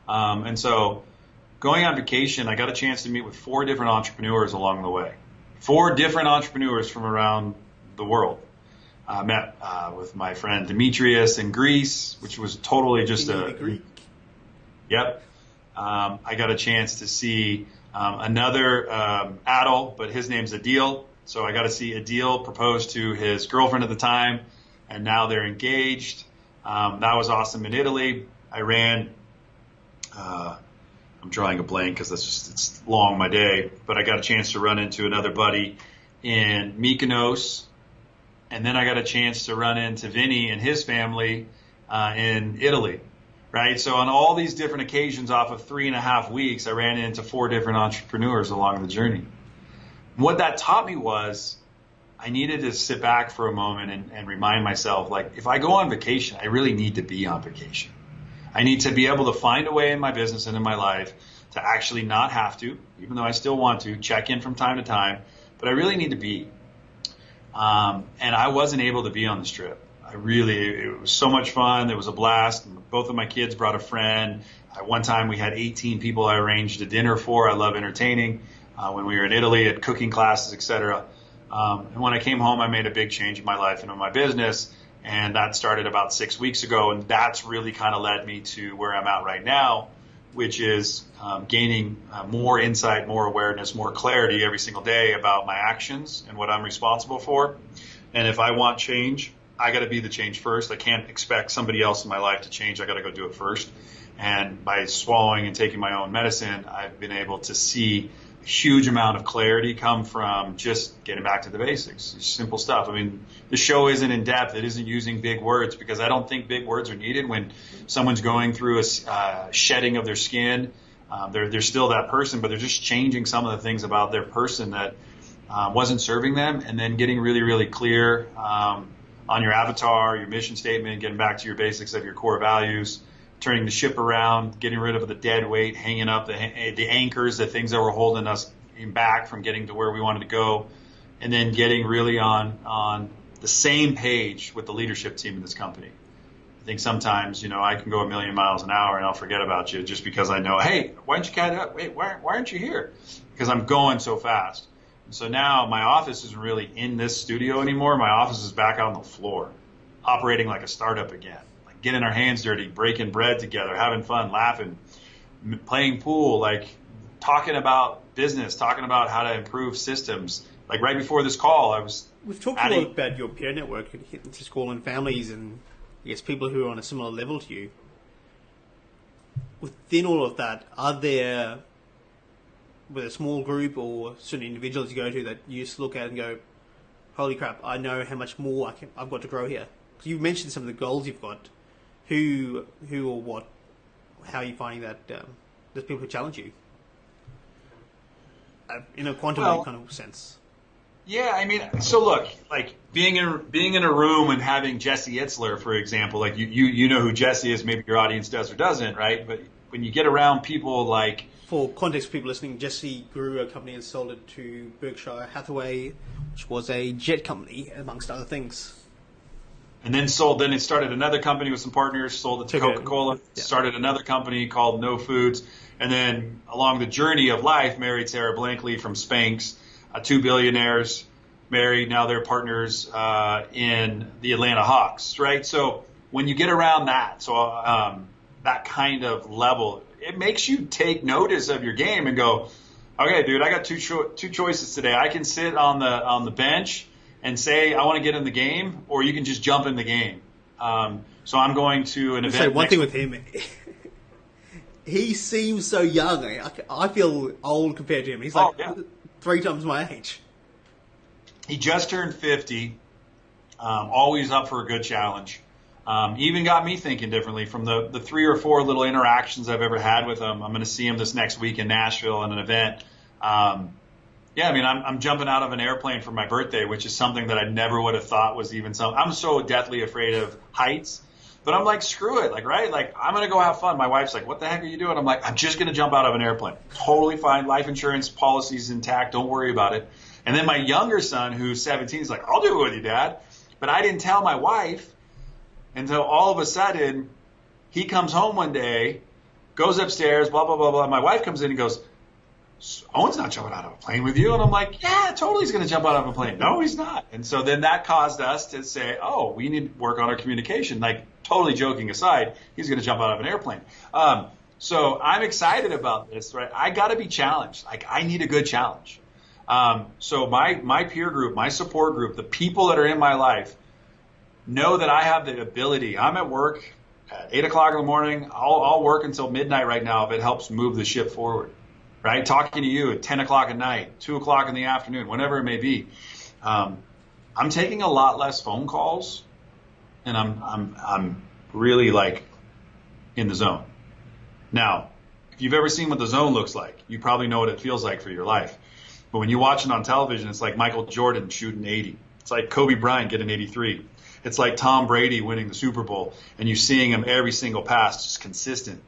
And so going on vacation, I got a chance to meet with 4 different entrepreneurs along the way. 4 different entrepreneurs from around the world. I met with my friend Demetrius in Greece, which was totally just Greek. Yep. I got a chance to see another Adel, but his name's Adil. So I got to see Adil propose to his girlfriend at the time, and now they're engaged. That was awesome. In Italy, I ran. I'm drawing a blank because it's long my day, but I got a chance to run into another buddy in Mykonos. And then I got a chance to run into Vinny and his family in Italy, right? So on all these different occasions off of 3.5 weeks, I ran into 4 different entrepreneurs along the journey. And what that taught me was I needed to sit back for a moment and remind myself, like, if I go on vacation, I really need to be on vacation. I need to be able to find a way in my business and in my life to actually not have to, even though I still want to, check in from time to time, but I really need to be. And I wasn't able to be on this trip. It was so much fun. It was a blast. Both of my kids brought a friend. At one time we had 18 people I arranged a dinner for. I love entertaining. When we were in Italy, at cooking classes, etc. And when I came home, I made a big change in my life and in my business. And that started about 6 weeks ago. And that's really kind of led me to where I'm at right now, which is gaining more insight, more awareness, more clarity every single day about my actions and what I'm responsible for. And if I want change, I got to be the change first. I can't expect somebody else in my life to change. I got to go do it first. And by swallowing and taking my own medicine, I've been able to see a huge amount of clarity come from just getting back to the basics. It's simple stuff. I mean, the show isn't in depth. It isn't using big words, because I don't think big words are needed when someone's going through a shedding of their skin. They're still that person, but they're just changing some of the things about their person that wasn't serving them, and then getting really, really clear on your avatar, your mission statement, getting back to your basics of your core values, turning the ship around, getting rid of the dead weight, hanging up the anchors, the things that were holding us back from getting to where we wanted to go, and then getting really on the same page with the leadership team in this company. I think sometimes, I can go a million miles an hour and I'll forget about you just because I know, hey, why don't you catch up? Wait, why aren't you here? Because I'm going so fast. And so now my office isn't really in this studio anymore. My office is back out on the floor, operating like a startup again. Getting our hands dirty, breaking bread together, having fun, laughing, playing pool, like talking about business, talking about how to improve systems. Like right before this call, We've talked a lot about your peer network into school and families, and I guess, people who are on a similar level to you. Within all of that, are there, with a small group or certain individuals you go to that you just look at and go, holy crap, I know how much more I've got to grow here? Because you mentioned some of the goals you've got. Who or what, how are you finding that there's people who challenge you? In a quantum kind of sense. Yeah, I mean, so look, like being in a room and having Jesse Itzler, for example, like you know who Jesse is, maybe your audience does or doesn't, right? But when you get around people like... For context for people listening, Jesse grew a company and sold it to Berkshire Hathaway, which was a jet company, amongst other things. And then it started another company with some partners, sold it to Coca-Cola, started another company called No Foods, and then along the journey of life, married Sarah Blankley from Spanx, two billionaires, married, now they're partners in the Atlanta Hawks, right? So when you get around that, that kind of level, it makes you take notice of your game and go, okay, dude, I got two choices today. I can sit on the bench and say I want to get in the game, or you can just jump in the game. So I'm going to an event. Say one thing with him, he seems so young. I feel old compared to him. He's like 3 times my age. He just turned 50. Always up for a good challenge. Even got me thinking differently from the 3 or 4 little interactions I've ever had with him. I'm going to see him this next week in Nashville at an event. Yeah, I mean, I'm jumping out of an airplane for my birthday, which is something that I never would have thought was even something. I'm so deathly afraid of heights, but I'm like, screw it. Like, right? Like, I'm going to go have fun. My wife's like, what the heck are you doing? I'm like, I'm just going to jump out of an airplane. Totally fine. Life insurance policy's intact. Don't worry about it. And then my younger son, who's 17, is like, I'll do it with you, Dad. But I didn't tell my wife until all of a sudden he comes home one day, goes upstairs, blah, blah, blah, blah. My wife comes in and goes, Owen's not jumping out of a plane with you. And I'm like, yeah, totally he's going to jump out of a plane. No, he's not. And so then that caused us to say, oh, we need to work on our communication. Like, totally joking aside, he's going to jump out of an airplane. So I'm excited about this, right? I got to be challenged. Like, I need a good challenge. So my peer group, my support group, the people that are in my life know that I have the ability. I'm at work at 8 o'clock in the morning. I'll work until midnight right now if it helps move the ship forward. Right, talking to you at 10 o'clock at night, 2 o'clock in the afternoon, whenever it may be. I'm taking a lot less phone calls, and I'm really like in the zone. Now, if you've ever seen what the zone looks like, you probably know what it feels like for your life. But when you watch it on television, it's like Michael Jordan shooting 80. It's like Kobe Bryant getting 83. It's like Tom Brady winning the Super Bowl, and you're seeing him every single pass, just consistent.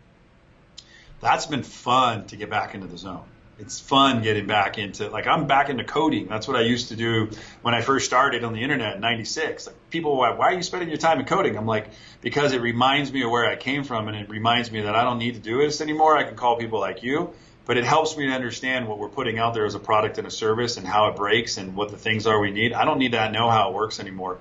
That's been fun to get back into the zone. It's fun getting back into, like, I'm back into coding. That's what I used to do when I first started on the internet in 96. Like, people were like, why are you spending your time in coding? I'm like, because it reminds me of where I came from, and it reminds me that I don't need to do this anymore. I can call people like you, but it helps me to understand what we're putting out there as a product and a service and how it breaks and what the things are we need. I don't need to know how it works anymore,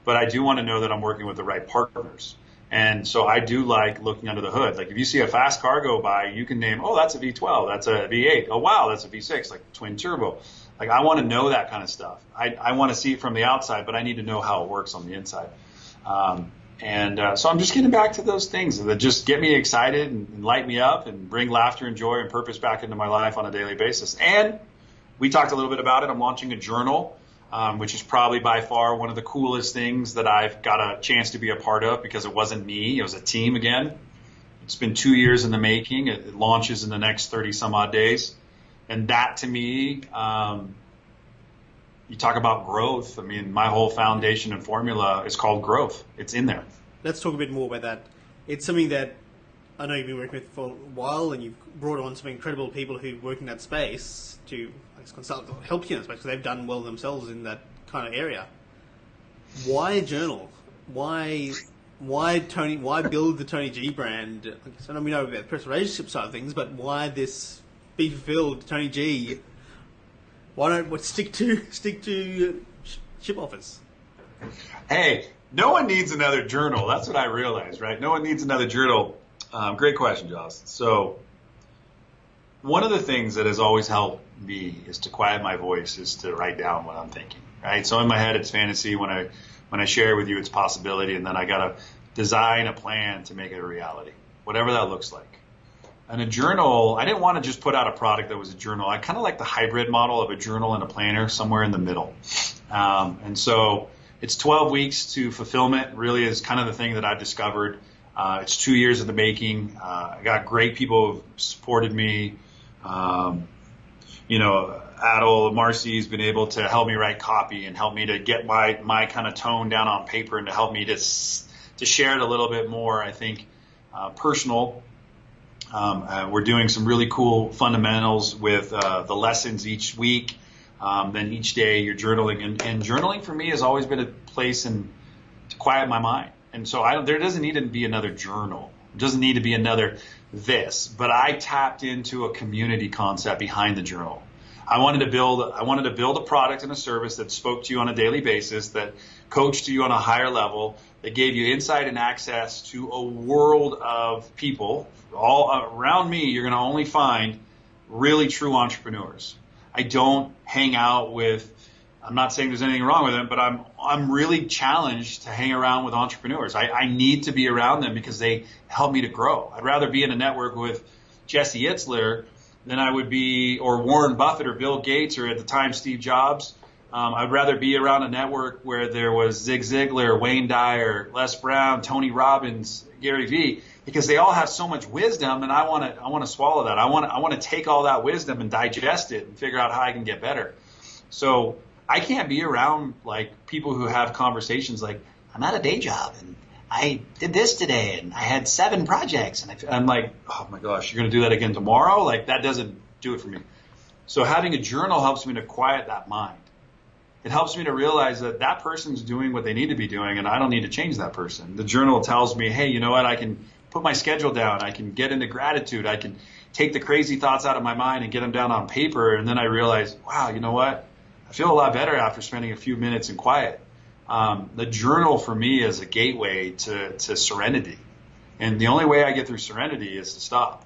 but I do want to know that I'm working with the right partners. And so I do like looking under the hood. Like, if you see a fast car go by, you can name, oh, that's a V12, that's a V8. Oh, wow, that's a V6, like twin turbo. Like, I want to know that kind of stuff. I want to see it from the outside, but I need to know how it works on the inside. So I'm just getting back to those things that just get me excited and light me up and bring laughter and joy and purpose back into my life on a daily basis. And we talked a little bit about it. I'm launching a journal. Which is probably by far one of the coolest things that I've got a chance to be a part of, because it wasn't me. It was a team again. It's been 2 years in the making. It launches in the next 30 some odd days. And that, to me, you talk about growth. I mean, my whole foundation and formula is called growth. It's in there. Let's talk a bit more about that. It's something that I know you've been working with for a while, and you've brought on some incredible people who work in that space to, I guess, consult, help you in that space, because they've done well themselves in that kind of area. Why a journal? Why Tony? Why build the Tony G brand? I know we know about the personal relationship side of things, but why this be fulfilled Tony G? Why don't stick to ship office? Hey, no one needs another journal. That's what I realized, right? No one needs another journal. Great question, Joss. So one of the things that has always helped me is to quiet my voice, is to write down what I'm thinking, right? So in my head, it's fantasy. When I share it with you, it's possibility. And then I got to design a plan to make it a reality, whatever that looks like. And a journal, I didn't want to just put out a product that was a journal. I kind of like the hybrid model of a journal and a planner, somewhere in the middle. And so it's 12 weeks to fulfillment, really is kind of the thing that I've discovered. It's 2 years in the making. I got great people who've supported me. Adel, Marcy's been able to help me write copy and help me to get my kind of tone down on paper and to help me to share it a little bit more, I think, personal. We're doing some really cool fundamentals with the lessons each week. Then each day you're journaling. And journaling for me has always been a place to quiet my mind. And so there doesn't need to be another journal. It doesn't need to be another this. But I tapped into a community concept behind the journal. I wanted to build a product and a service that spoke to you on a daily basis, that coached you on a higher level, that gave you insight and access to a world of people. All around me, you're going to only find really true entrepreneurs. I don't hang out with, I'm not saying there's anything wrong with them, but I'm really challenged to hang around with entrepreneurs. I need to be around them because they help me to grow. I'd rather be in a network with Jesse Itzler than I would be, or Warren Buffett or Bill Gates or at the time Steve Jobs. I'd rather be around a network where there was Zig Ziglar, Wayne Dyer, Les Brown, Tony Robbins, Gary Vee, because they all have so much wisdom, and I want to swallow that. I want to take all that wisdom and digest it and figure out how I can get better. So I can't be around like people who have conversations like, I'm at a day job and I did this today and I had 7 projects, and I'm like, oh my gosh, you're going to do that again tomorrow? Like, that doesn't do it for me. So having a journal helps me to quiet that mind. It helps me to realize that that person's doing what they need to be doing, and I don't need to change that person. The journal tells me, hey, you know what? I can put my schedule down. I can get into gratitude. I can take the crazy thoughts out of my mind and get them down on paper. And then I realize, wow, you know what? I feel a lot better after spending a few minutes in quiet. The journal for me is a gateway to serenity. And the only way I get through serenity is to stop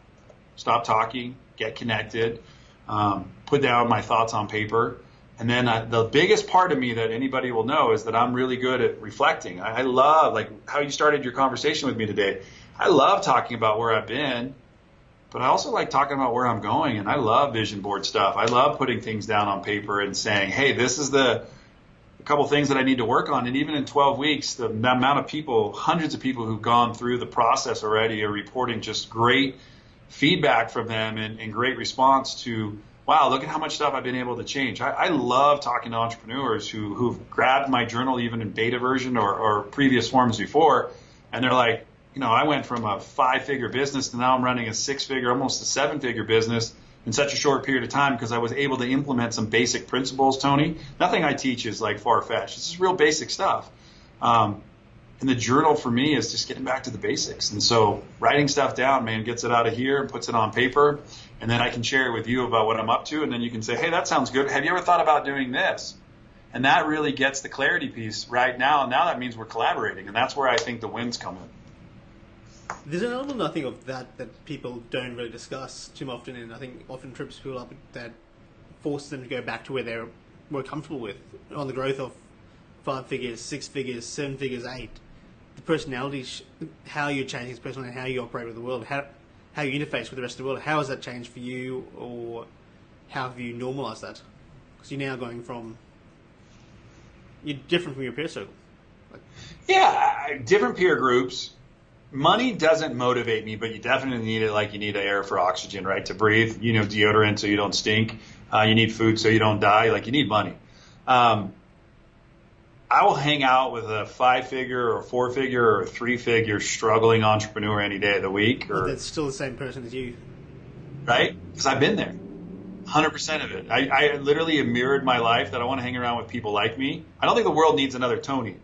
talking, get connected, put down my thoughts on paper. And then the biggest part of me that anybody will know is that I'm really good at reflecting. I love, like how you started your conversation with me today. I love talking about where I've been, but I also like talking about where I'm going. And I love vision board stuff. I love putting things down on paper and saying, hey, this is the couple things that I need to work on. And even in 12 weeks, the amount of people, hundreds of people who've gone through the process already are reporting just great feedback from them and great response to, wow, look at how much stuff I've been able to change. I love talking to entrepreneurs who've grabbed my journal even in beta version or previous forms before, and they're like, I went from a 5-figure business to now I'm running a 6-figure, almost a 7-figure business in such a short period of time because I was able to implement some basic principles, Tony. Nothing I teach is like far-fetched. This is real basic stuff. And the journal for me is just getting back to the basics. And so writing stuff down, man, gets it out of here and puts it on paper. And then I can share it with you about what I'm up to. And then you can say, hey, that sounds good. Have you ever thought about doing this? And that really gets the clarity piece right now. And now that means we're collaborating. And that's where I think the wins come in. There's an element, I think, of that people don't really discuss too often. And I think often trips people up that force them to go back to where they're more comfortable with on the growth of 5 figures, 6 figures, 7 figures, 8. The personality, how you're changing as personally, how you operate with the world, how you interface with the rest of the world. How has that changed for you, or how have you normalized that? Because you're now going from, you're different from your peer circle. Yeah, different peer groups. Money doesn't motivate me, but you definitely need it like you need air for oxygen, right? To breathe, deodorant so you don't stink. You need food so you don't die. Like, you need money. I will hang out with a 5-figure or 4-figure or 3-figure struggling entrepreneur any day of the week. Or that's still the same person as you. Right? Because I've been there. 100% of it. I literally have mirrored my life that I want to hang around with people like me. I don't think the world needs another Tony.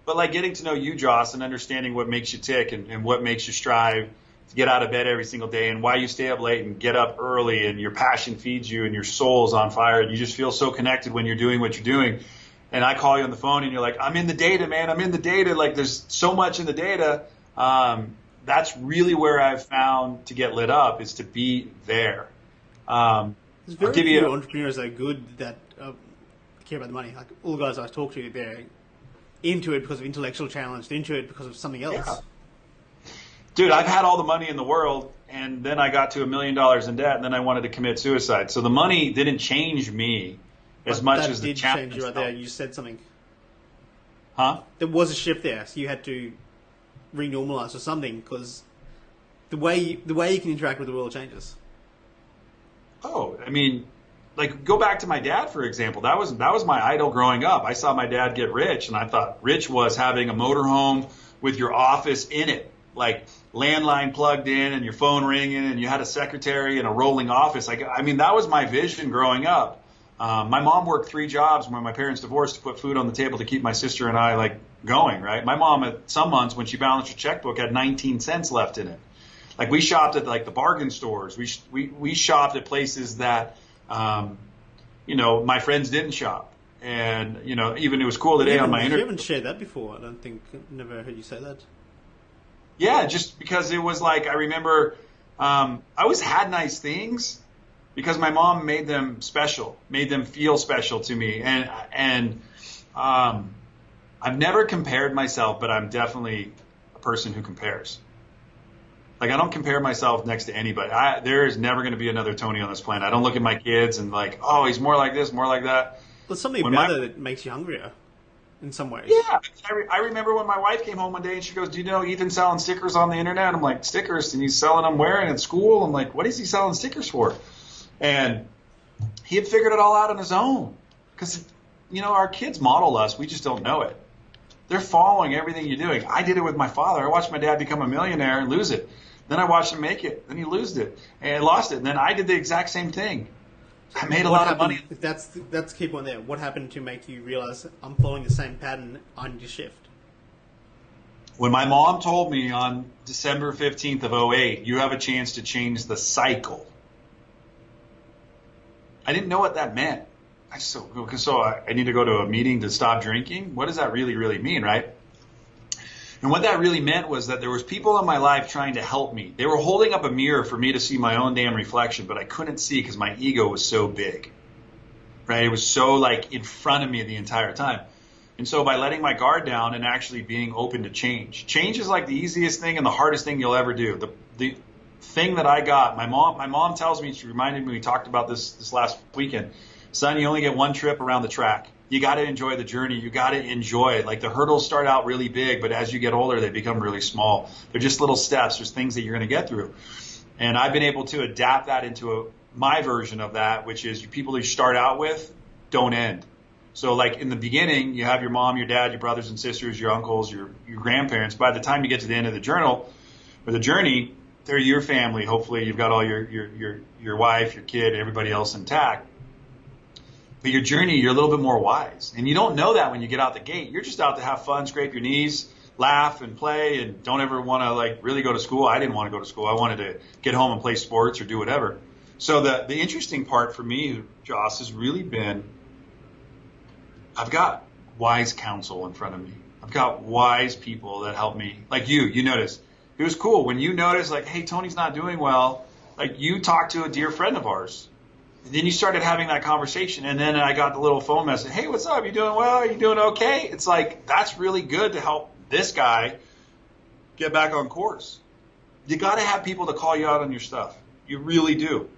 But like getting to know you, Joss, and understanding what makes you tick and what makes you strive to get out of bed every single day and why you stay up late and get up early and your passion feeds you and your soul's on fire and you just feel so connected when you're doing what you're doing. And I call you on the phone and you're like, I'm in the data, man. I'm in the data. Like, there's so much in the data. That's really where I've found to get lit up, is to be there. There's very few entrepreneurs that are good that care about the money. Like all the guys I talk to, they're into it because of intellectual challenge, into it because of something else. Yeah. Dude, I've had all the money in the world, and then I got to $1 million in debt, and then I wanted to commit suicide. So the money didn't change me as much as the challenge. That did change you right there. You said something. Huh? There was a shift there, so you had to renormalize or something, because the way you can interact with the world changes. Oh, I mean, like, go back to my dad, for example. That was my idol growing up. I saw my dad get rich, and I thought rich was having a motorhome with your office in it, like landline plugged in and your phone ringing, and you had a secretary and a rolling office. I mean, that was my vision growing up. My mom worked 3 jobs when my parents divorced to put food on the table to keep my sister and I like going, right? My mom at some months when she balanced her checkbook had 19 cents left in it. Like, we shopped at like the bargain stores. We shopped at places that, my friends didn't shop. And, even it was cool today on my interview. You haven't shared that before. I don't think, never heard you say that. Yeah, just because it was like, I remember, I always had nice things because my mom made them special, made them feel special to me. And I've never compared myself, but I'm definitely a person who compares. Like, I don't compare myself next to anybody. There is never going to be another Tony on this planet. I don't look at my kids and like, oh, he's more like this, more like that. There's something about it that makes you hungrier in some ways. Yeah. I remember when my wife came home one day and she goes, do you know Ethan's selling stickers on the internet? I'm like, stickers? And he's selling them where? And at school? I'm like, what is he selling stickers for? And he had figured it all out on his own. Because, our kids model us. We just don't know it. They're following everything you're doing. I did it with my father. I watched my dad become a millionaire and lose it. Then I watched him make it. Then he lost it. And lost it. And then I did the exact same thing. I made a lot of money. That's key point there. What happened to make you realize I'm following the same pattern, I need to shift? When my mom told me on December 15th of 2008, you have a chance to change the cycle. I didn't know what that meant. So I need to go to a meeting to stop drinking? What does that really, really mean, right? And what that really meant was that there was people in my life trying to help me. They were holding up a mirror for me to see my own damn reflection, but I couldn't see because my ego was so big, right? It was so like in front of me the entire time. And so by letting my guard down and actually being open to change is like the easiest thing and the hardest thing you'll ever do. The thing that I got, my mom tells me, she reminded me, we talked about this last weekend, son, you only get one trip around the track. You got to enjoy the journey. You got to enjoy it. Like, the hurdles start out really big, but as you get older, they become really small. They're just little steps. There's things that you're going to get through. And I've been able to adapt that into my version of that, which is people you start out with don't end. So like in the beginning, you have your mom, your dad, your brothers and sisters, your uncles, your grandparents. By the time you get to the end of the journey, they're your family. Hopefully you've got all your wife, your kid, everybody else intact. But your journey, you're a little bit more wise. And you don't know that when you get out the gate. You're just out to have fun, scrape your knees, laugh and play, and don't ever want to like really go to school. I didn't want to go to school. I wanted to get home and play sports or do whatever. So the interesting part for me, Joss, has really been I've got wise counsel in front of me. I've got wise people that help me. Like you notice. It was cool when you noticed like, hey, Tony's not doing well. Like, you talked to a dear friend of ours. And then you started having that conversation, and then I got the little phone message, hey, what's up? You doing well? Are you doing okay? It's like, that's really good to help this guy get back on course. You got to have people to call you out on your stuff. You really do.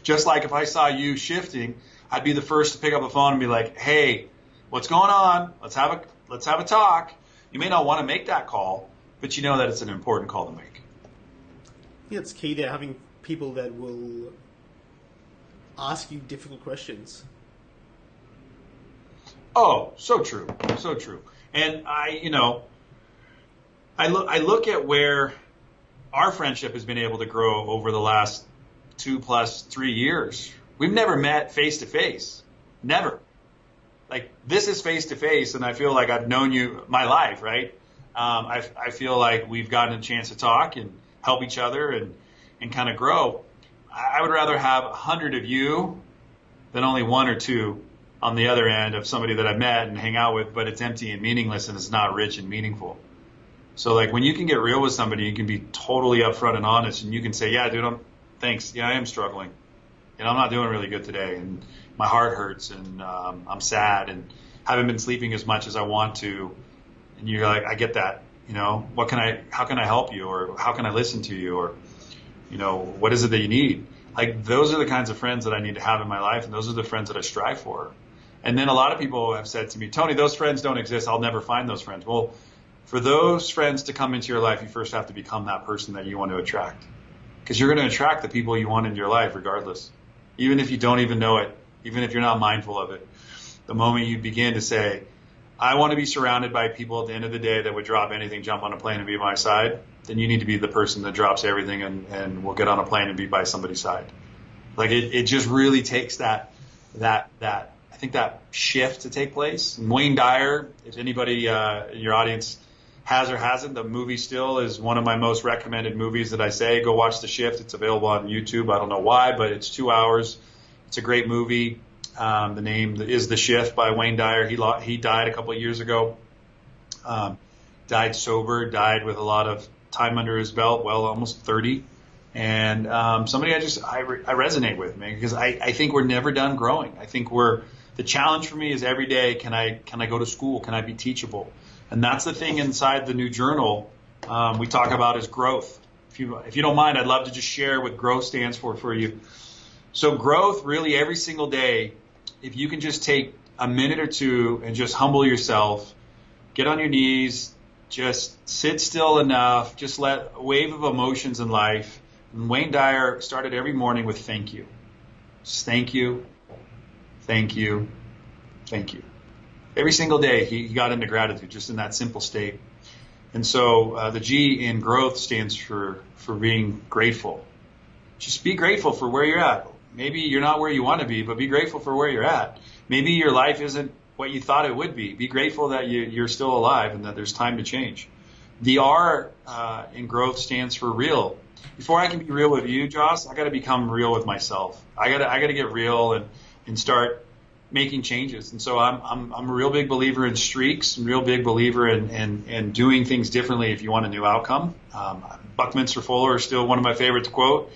Just like if I saw you shifting, I'd be the first to pick up the phone and be like, hey, what's going on? Let's have a talk. You may not want to make that call, but you know that it's an important call to make. I think it's key there, having people that will ask you difficult questions. Oh, so true. So true. And I look at where our friendship has been able to grow over the last 2+3 years. We've never met face to face. Never. Like, this is face to face, and I feel like I've known you my life, right? I feel like we've gotten a chance to talk and help each other and kind of grow. I would rather have 100 of you than only 1 or 2 on the other end of somebody that I met and hang out with, but it's empty and meaningless and it's not rich and meaningful. So like, when you can get real with somebody, you can be totally upfront and honest, and you can say, yeah, dude, thanks. Yeah, I am struggling. I'm not doing really good today, and my heart hurts, and I'm sad, and haven't been sleeping as much as I want to. And you're like, I get that. How can I help you? Or how can I listen to you? Or, what is it that you need? Like, those are the kinds of friends that I need to have in my life. And those are the friends that I strive for. And then a lot of people have said to me, Tony, those friends don't exist. I'll never find those friends. Well, for those friends to come into your life, you first have to become that person that you want to attract. Because you're going to attract the people you want into your life regardless. Even if you don't even know it, even if you're not mindful of it. The moment you begin to say, I want to be surrounded by people at the end of the day that would drop anything, jump on a plane and be by my side, then you need to be the person that drops everything and will get on a plane and be by somebody's side. Like, it just really takes that I think that shift to take place. And Wayne Dyer, if anybody in your audience has or hasn't, the movie still is one of my most recommended movies that I say, go watch The Shift. It's available on YouTube. I don't know why, but it's 2 hours. It's a great movie. The name is The Shift by Wayne Dyer. He died a couple of years ago. Died sober, died with a lot of time under his belt, well, almost 30. And somebody I resonate with, man, because I think we're never done growing. I think the challenge for me is every day, can I go to school? Can I be teachable? And that's the thing inside the new journal we talk about is growth. If you don't mind, I'd love to just share what growth stands for you. So growth, really every single day, if you can just take a minute or two and just humble yourself, get on your knees, just sit still enough, just let a wave of emotions in life. And Wayne Dyer started every morning with thank you. Just thank you, thank you, thank you. Every single day he got into gratitude, just in that simple state. And so the G in growth stands for being grateful. Just be grateful for where you're at. Maybe you're not where you want to be, but be grateful for where you're at. Maybe your life isn't what you thought it would be. Be grateful that you're still alive and that there's time to change. The R in growth stands for real. Before I can be real with you, Joss, I got to become real with myself. I got to get real and start making changes. And so I'm a real big believer in streaks, a real big believer in doing things differently if you want a new outcome. Buckminster Fuller is still one of my favorite to quote.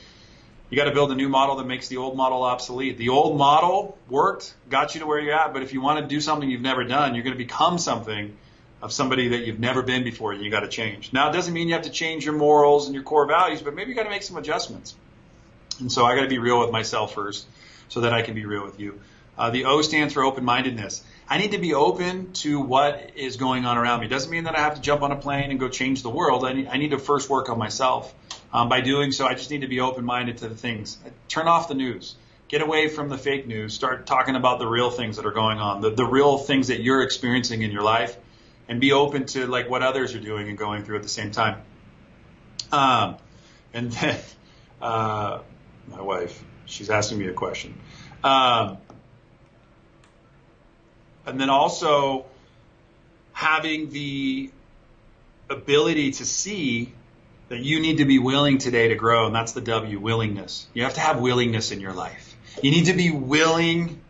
You got to build a new model that makes the old model obsolete. The old model worked, got you to where you're at, but if you want to do something you've never done, you're going to become something of somebody that you've never been before, and you got to change. Now, it doesn't mean you have to change your morals and your core values, but maybe you got to make some adjustments. And so I got to be real with myself first so that I can be real with you. The O stands for open-mindedness. I need to be open to what is going on around me. It doesn't mean that I have to jump on a plane and go change the world. I need to first work on myself. By doing so, I just need to be open-minded to the things. Turn off the news. Get away from the fake news. Start talking about the real things that are going on, the real things that you're experiencing in your life, and be open to like what others are doing and going through at the same time. And then my wife, she's asking me a question. And then also having the ability to see that you need to be willing today to grow, and that's the W, willingness. You have to have willingness in your life. You need to be willing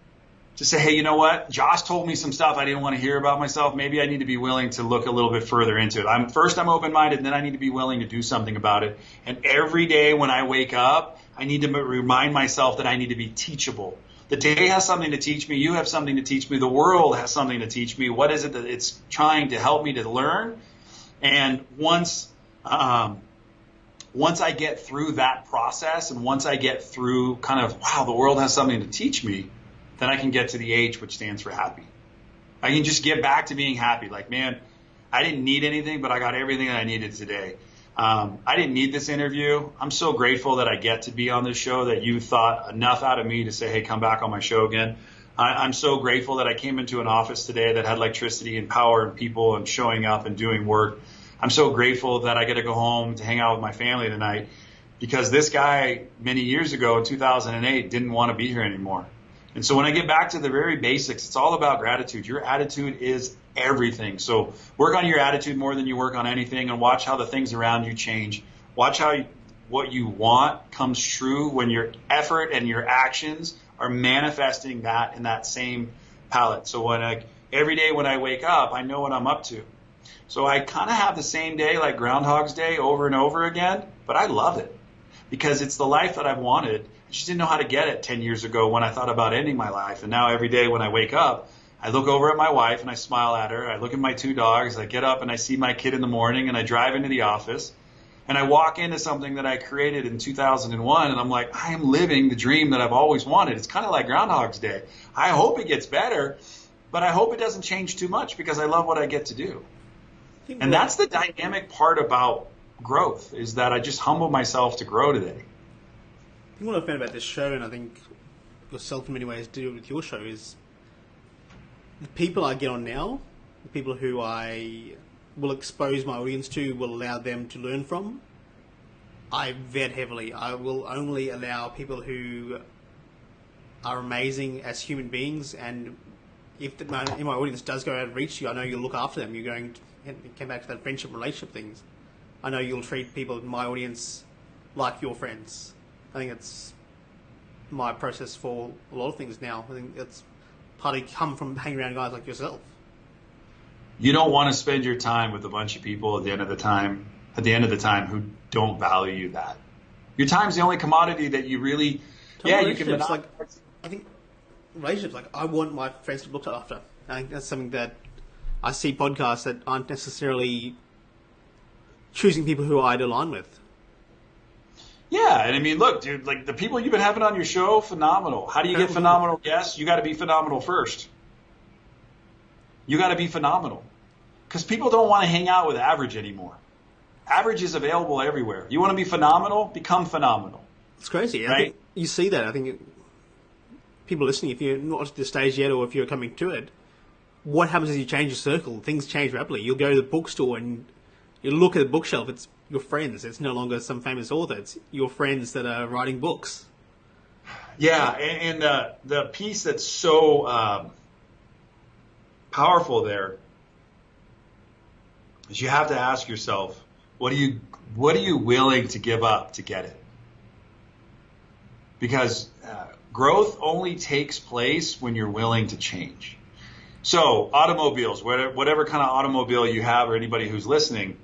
to say, hey, you know what? Josh told me some stuff I didn't want to hear about myself. Maybe I need to be willing to look a little bit further into it. I'm open-minded, and then I need to be willing to do something about it. And every day when I wake up, I need to remind myself that I need to be teachable. The day has something to teach me. You have something to teach me. The world has something to teach me. What is it that it's trying to help me to learn? And once I get through that process, and once I get through kind of, wow, the world has something to teach me, then I can get to the H, which stands for happy. I can just get back to being happy. Like, man, I didn't need anything, but I got everything that I needed today. I didn't need this interview. I'm so grateful that I get to be on this show, that you thought enough out of me to say, hey, come back on my show again. I'm so grateful that I came into an office today that had electricity and power and people and showing up and doing work. I'm so grateful that I get to go home to hang out with my family tonight, because this guy many years ago in 2008 didn't want to be here anymore. And so when I get back to the very basics, it's all about gratitude. Your attitude is everything. So work on your attitude more than you work on anything, and watch how the things around you change. Watch how what you want comes true when your effort and your actions are manifesting that in that same palette. So every day when I wake up, I know what I'm up to. So I kind of have the same day, like Groundhog's Day, over and over again, but I love it because it's the life that I've wanted. I just didn't know how to get it 10 years ago when I thought about ending my life. And now every day when I wake up, I look over at my wife and I smile at her. I look at my 2 dogs. I get up and I see my kid in the morning and I drive into the office and I walk into something that I created in 2001 and I'm like, I am living the dream that I've always wanted. It's kind of like Groundhog's Day. I hope it gets better, but I hope it doesn't change too much because I love what I get to do. And that's the dynamic part about growth, is that I just humble myself to grow today. I think what I found about this show, and I think yourself in many ways do it with your show, is the people I get on now, the people who I will expose my audience to, will allow them to learn from, I vet heavily. I will only allow people who are amazing as human beings, and if my audience does go out and reach you, I know you'll look after them. You're going to come back to that friendship relationship things. I know you'll treat people in my audience like your friends. I think it's my process for a lot of things now. I think it's partly come from hanging around guys like yourself. You don't want to spend your time with a bunch of people at the end of the time who don't value that. Your time's the only commodity that you really, you can. Like, I think relationships, like, I want my friends to look after. I think that's something that I see podcasts that aren't necessarily choosing people who I'd align with. Yeah, and I mean, look, dude, like the people you've been having on your show, phenomenal. How do you get phenomenal guests? You got to be phenomenal first. You got to be phenomenal. Because people don't want to hang out with average anymore. Average is available everywhere. You want to be phenomenal? Become phenomenal. It's crazy. Right? I think you see that. I think people listening, if you're not at the stage yet or if you're coming to it, what happens is you change your circle. Things change rapidly. You'll go to the bookstore and you look at the bookshelf. It's your friends. It's no longer some famous author. It's your friends that are writing books. Yeah, and the piece that's so powerful there is you have to ask yourself, what are you willing to give up to get it? Because growth only takes place when you're willing to change. So automobiles, whatever kind of automobile you have, or anybody who's listening,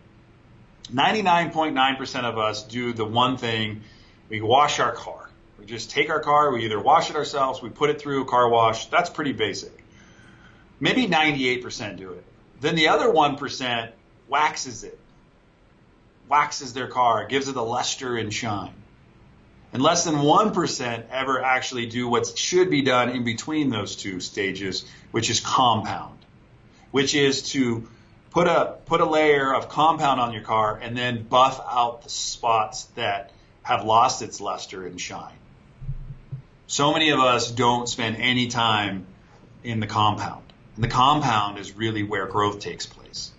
99.9% of us do the one thing: we wash our car. We just take our car, we either wash it ourselves, we put it through a car wash. That's pretty basic. Maybe 98% do it. Then the other 1% waxes it, waxes their car, gives it a luster and shine. And less than 1% ever actually do what should be done in between those two stages, which is compound, which is to put a layer of compound on your car and then buff out the spots that have lost its luster and shine. So many of us don't spend any time in the compound. And the compound is really where growth takes place.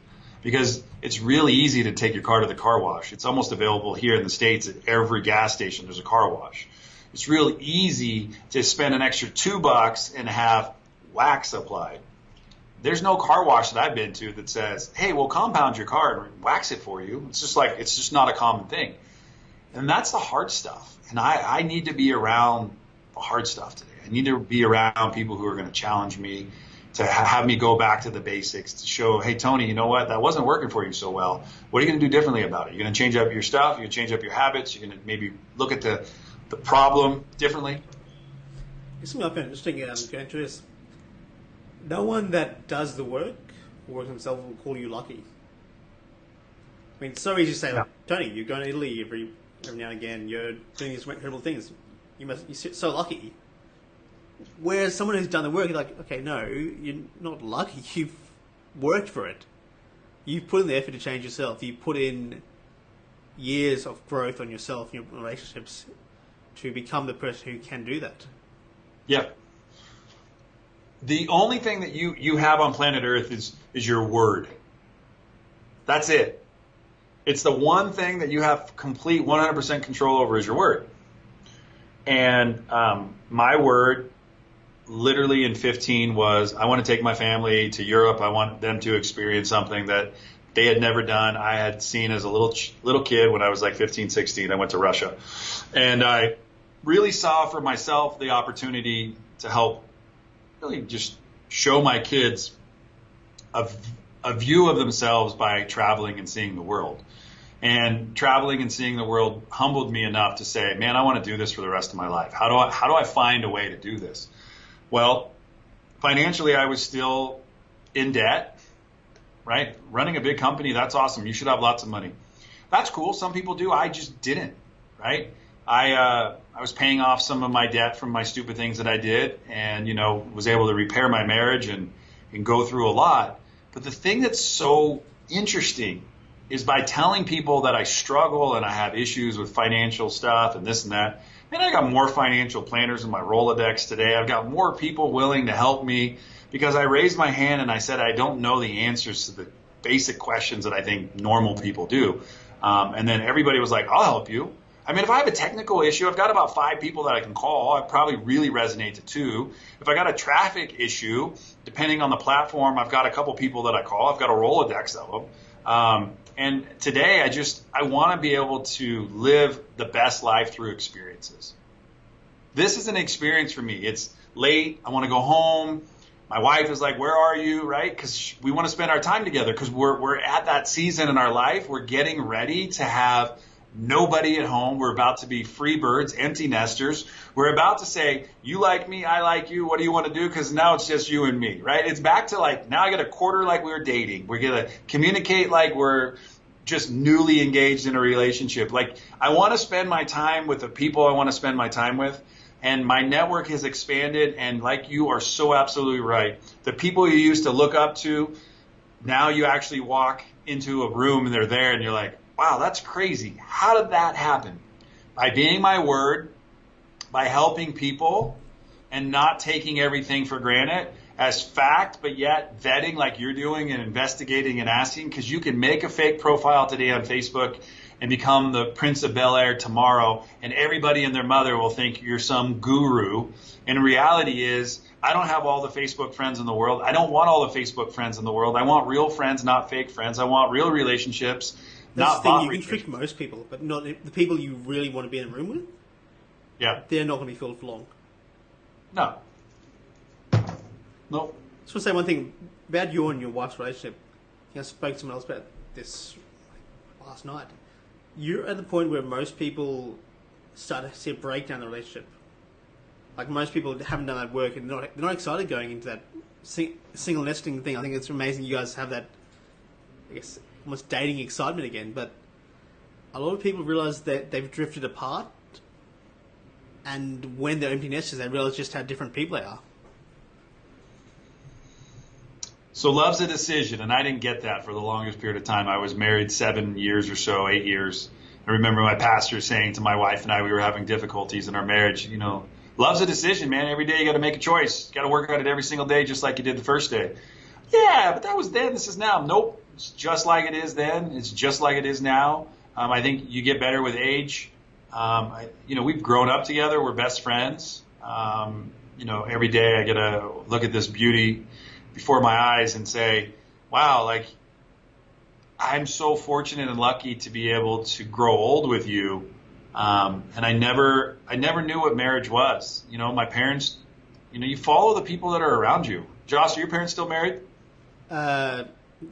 Because it's really easy to take your car to the car wash. It's almost available here in the States at every gas station. There's a car wash. It's really easy to spend an extra $2 and have wax applied. There's no car wash that I've been to that says, hey, we'll compound your car and wax it for you. It's just not a common thing. And that's the hard stuff. And I need to be around the hard stuff today. I need to be around people who are going to challenge me, to have me go back to the basics, to show, hey, Tony, you know what? That wasn't working for you so well. What are you going to do differently about it? You're going to change up your stuff. You're going to change up your habits. You're going to maybe look at the problem differently. Something I found interesting going to is no one that does the work or works himself will call you lucky. I mean, it's so easy to say, like, Tony, you're going to Italy every now and again. You're doing these incredible things. You're so lucky. Whereas someone who's done the work, you're like, okay, no, you're not lucky. You've worked for it. You've put in the effort to change yourself. You've put in years of growth on yourself and your relationships to become the person who can do that. Yeah. The only thing that you have on planet Earth is your word. That's it. It's the one thing that you have complete 100% control over is your word. And my word literally in 15 was, I want to take my family to Europe. I want them to experience something that they had never done. I had seen as a little kid when I was like 15, 16. I went to Russia. And I really saw for myself the opportunity to help really just show my kids a view of themselves by traveling and seeing the world. And traveling and seeing the world humbled me enough to say, man, I want to do this for the rest of my life. How do I find a way to do this? Well, Financially, I was still in debt, right? Running a big company, that's awesome. You should have lots of money. That's cool. Some people do. I just didn't, right? I was paying off some of my debt from my stupid things that I did, and was able to repair my marriage and go through a lot. But the thing that's so interesting is by telling people that I struggle and I have issues with financial stuff and this and that. And I got more financial planners in my Rolodex today. I've got more people willing to help me because I raised my hand and I said I don't know the answers to the basic questions that I think normal people do. And then everybody was like, I'll help you. I mean, if I have a technical issue, I've got about 5 people that I can call. I probably really resonate to 2. If I got a traffic issue, depending on the platform, I've got a couple people that I call. I've got a Rolodex of them. And today, I want to be able to live the best life through experiences. This is an experience for me. It's late. I want to go home. My wife is like, where are you, right? Because we want to spend our time together because we're at that season in our life. We're getting ready to have nobody at home. We're about to be free birds, empty nesters. We're about to say, you like me, I like you. What do you want to do? Because now it's just you and me, right? It's back to now I got a quarter like we were dating. We're going to communicate like we're just newly engaged in a relationship. I want to spend my time with the people I want to spend my time with. And my network has expanded. And you are so absolutely right. The people you used to look up to, now you actually walk into a room and they're there and you're like, wow, that's crazy. How did that happen? By being my word, by helping people, and not taking everything for granted as fact, but yet vetting like you're doing and investigating and asking, because you can make a fake profile today on Facebook and become the Prince of Bel-Air tomorrow, and everybody and their mother will think you're some guru. And reality is, I don't have all the Facebook friends in the world. I don't want all the Facebook friends in the world. I want real friends, not fake friends. I want real relationships. That's the thing, you can trick most people, but not the people you really want to be in a room with. Yeah. They're not going to be filled for long. No. Nope. I just want to say one thing about you and your wife's relationship. I think I spoke to someone else about this last night. You're at the point where most people start to see a breakdown in the relationship. Most people haven't done that work and they're not excited going into that single nesting thing. I think it's amazing you guys have that, I guess, almost dating excitement again, but a lot of people realise that they've drifted apart, and when they're empty nesters, they realise just how different people they are. So love's a decision, and I didn't get that for the longest period of time. I was married 7 years or so, 8 years. I remember my pastor saying to my wife and I, we were having difficulties in our marriage, love's a decision, man. Every day you got to make a choice. You got to work on it every single day, just like you did the first day. Yeah, but that was then. This is now. Nope. It's just like it is then. It's just like it is now. I think you get better with age. We've grown up together. We're best friends. Every day I get to look at this beauty before my eyes and say, wow, I'm so fortunate and lucky to be able to grow old with you. And I never knew what marriage was. My parents, you follow the people that are around you. Josh, are your parents still married?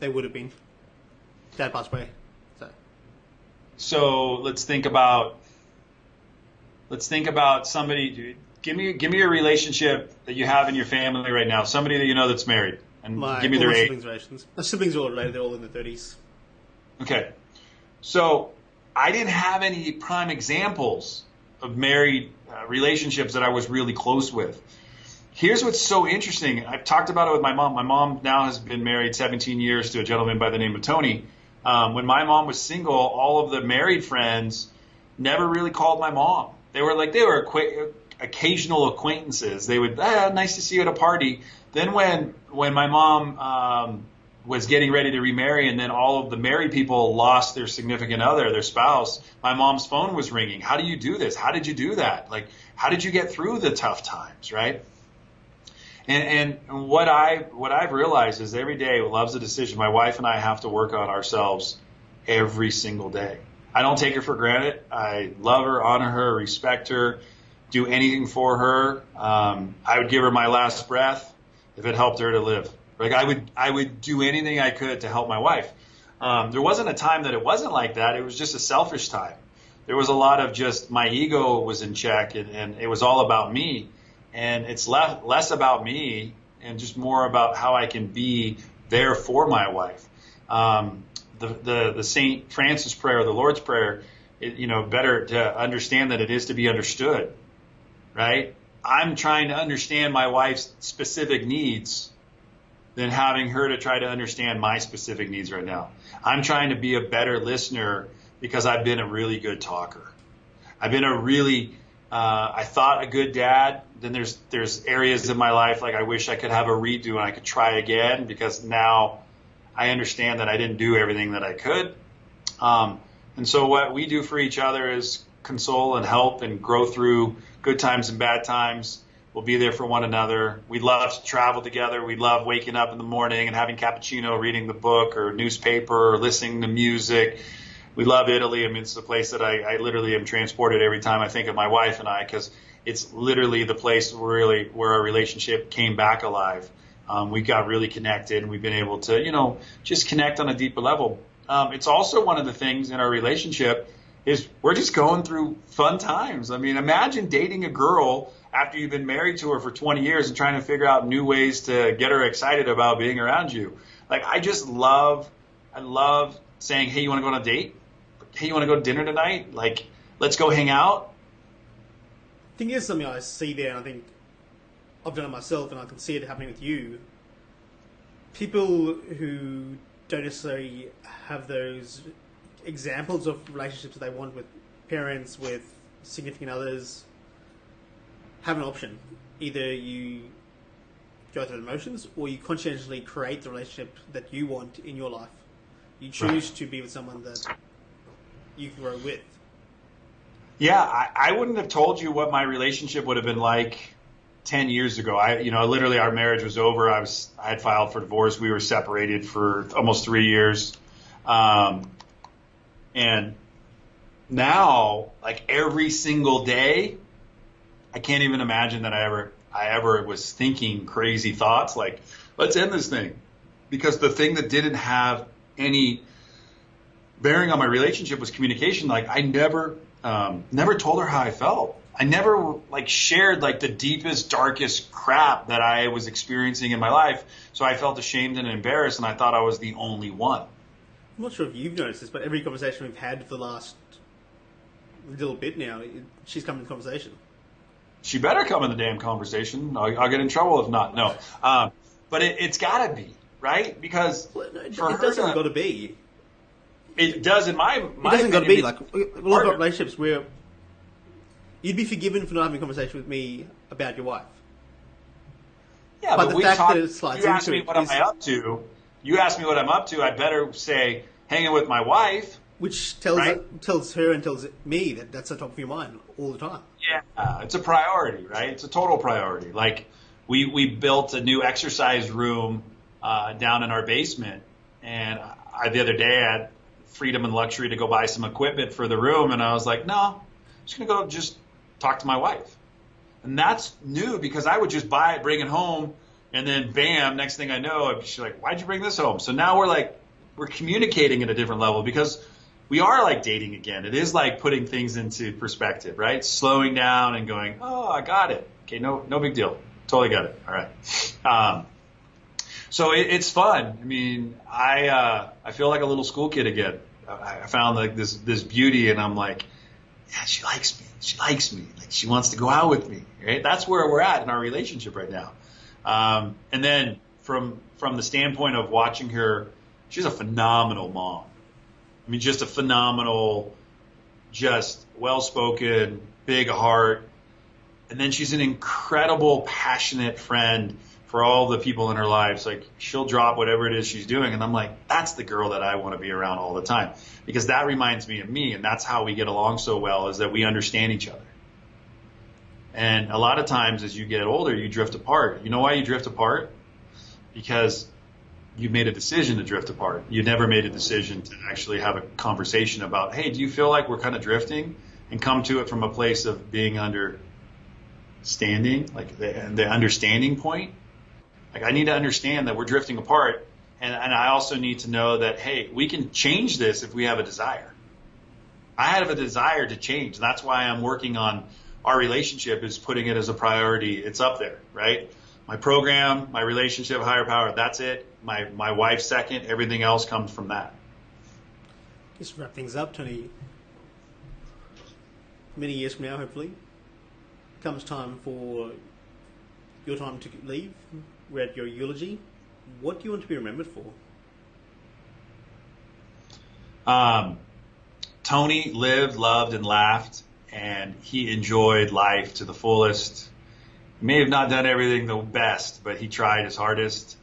They would have been. Dad passed away. So let's think about somebody. Give me a relationship that you have in your family right now. Somebody that you know that's married, and give me their age. My siblings are all related. They're all in their 30s. Okay, so I didn't have any prime examples of married relationships that I was really close with. Here's what's so interesting. I've talked about it with my mom. My mom now has been married 17 years to a gentleman by the name of Tony. When my mom was single, all of the married friends never really called my mom. They were occasional acquaintances. They would, nice to see you at a party. Then when my mom was getting ready to remarry, and then all of the married people lost their significant other, their spouse, my mom's phone was ringing. How do you do this? How did you do that? How did you get through the tough times, right? And what I've realized is every day love's a decision. My wife and I have to work on ourselves every single day. I don't take her for granted. I love her, honor her, respect her, do anything for her. I would give her my last breath if it helped her to live. I would do anything I could to help my wife. There wasn't a time that it wasn't like that. It was just a selfish time. There was a lot of just my ego was in check, and it was all about me. And it's less about me and just more about how I can be there for my wife. The St. Francis prayer, the Lord's Prayer, better to understand that it is to be understood, right? I'm trying to understand my wife's specific needs than having her to try to understand my specific needs right now. I'm trying to be a better listener because I've been a really good talker. I've been I thought a good dad. Then there's areas in my life like I wish I could have a redo and I could try again, because now I understand that I didn't do everything that I could. And so what we do for each other is console and help and grow through good times and bad times. We'll be there for one another. We love to travel together. We love waking up in the morning and having cappuccino, reading the book or newspaper or listening to music. We love Italy. I mean, it's the place that I literally am transported every time I think of my wife and I, because it's literally the place where our relationship came back alive. We got really connected, and we've been able to, just connect on a deeper level. It's also one of the things in our relationship is we're just going through fun times. I mean, imagine dating a girl after you've been married to her for 20 years and trying to figure out new ways to get her excited about being around you. Like, I love saying, hey, you want to go on a date? Hey, you want to go to dinner tonight? Like, let's go hang out. I think it's something I see there, and I think I've done it myself, and I can see it happening with you. People who don't necessarily have those examples of relationships that they want with parents, with significant others, have an option. Either you go through the motions, or you conscientiously create the relationship that you want in your life. You choose to be with someone that you can grow with. Yeah, I wouldn't have told you what my relationship would have been like 10 years ago. Literally our marriage was over. I had filed for divorce. We were separated for almost 3 years. And now, like, every single day, I can't even imagine that I ever was thinking crazy thoughts like, let's end this thing. Because the thing that didn't have any bearing on my relationship was communication. Like, I never told her how I felt. I never shared the deepest, darkest crap that I was experiencing in my life. So I felt ashamed and embarrassed, and I thought I was the only one. I'm not sure if you've noticed this, but every conversation we've had for the last little bit now, she's come in conversation. She better come in the damn conversation. I'll get in trouble if not. No. But it's got to be, right? Because it doesn't got to be. It does in my it doesn't got to be. Like, a lot of relationships where you'd be forgiven for not having a conversation with me about your wife. Yeah, but the fact that it slides into you ask me what am I up to. You ask me what I'm up to. I better say hanging with my wife, which tells her and tells me that that's the top of your mind all the time. Yeah, it's a priority, right? It's a total priority. Like, we built a new exercise room down in our basement, and the other day I had freedom and luxury to go buy some equipment for the room, and I was like, no, I'm just gonna go just talk to my wife. And that's new, because I would just buy it, bring it home, and then bam, next thing I know, she's like, why'd you bring this home? So now we're communicating at a different level, because we are dating again. It is like putting things into perspective, right? Slowing down and going, oh, I got it. Okay, no big deal. Totally got it. All right. So it's fun. I mean, I feel like a little school kid again. I found this beauty, and I'm like, yeah, she likes me. She likes me. Like, she wants to go out with me. Right? That's where we're at in our relationship right now. And then from the standpoint of watching her, she's a phenomenal mom. I mean, just a phenomenal, just well-spoken, big heart. And then she's an incredible, passionate friend for all the people in her lives. Like, she'll drop whatever it is she's doing, and I'm like, that's the girl that I want to be around all the time, because that reminds me of me, and that's how we get along so well, is that we understand each other. And a lot of times as you get older, you drift apart. You know why you drift apart? Because you made a decision to drift apart. You never made a decision to actually have a conversation about, hey, do you feel like we're kind of drifting? And come to it from a place of being understanding, like the understanding point. Like, I need to understand that we're drifting apart. And I also need to know that, hey, we can change this if we have a desire. I have a desire to change. That's why I'm working on our relationship, is putting it as a priority. It's up there, right? my program, my relationship, higher power, that's it. My wife second. Everything else comes from that. Just wrap things up, Tony. Many years from now, hopefully, comes time for your time to leave. We're at your eulogy. What do you want to be remembered for? Tony lived, loved, and laughed, and he enjoyed life to the fullest. He may have not done everything the best, but he tried his hardest.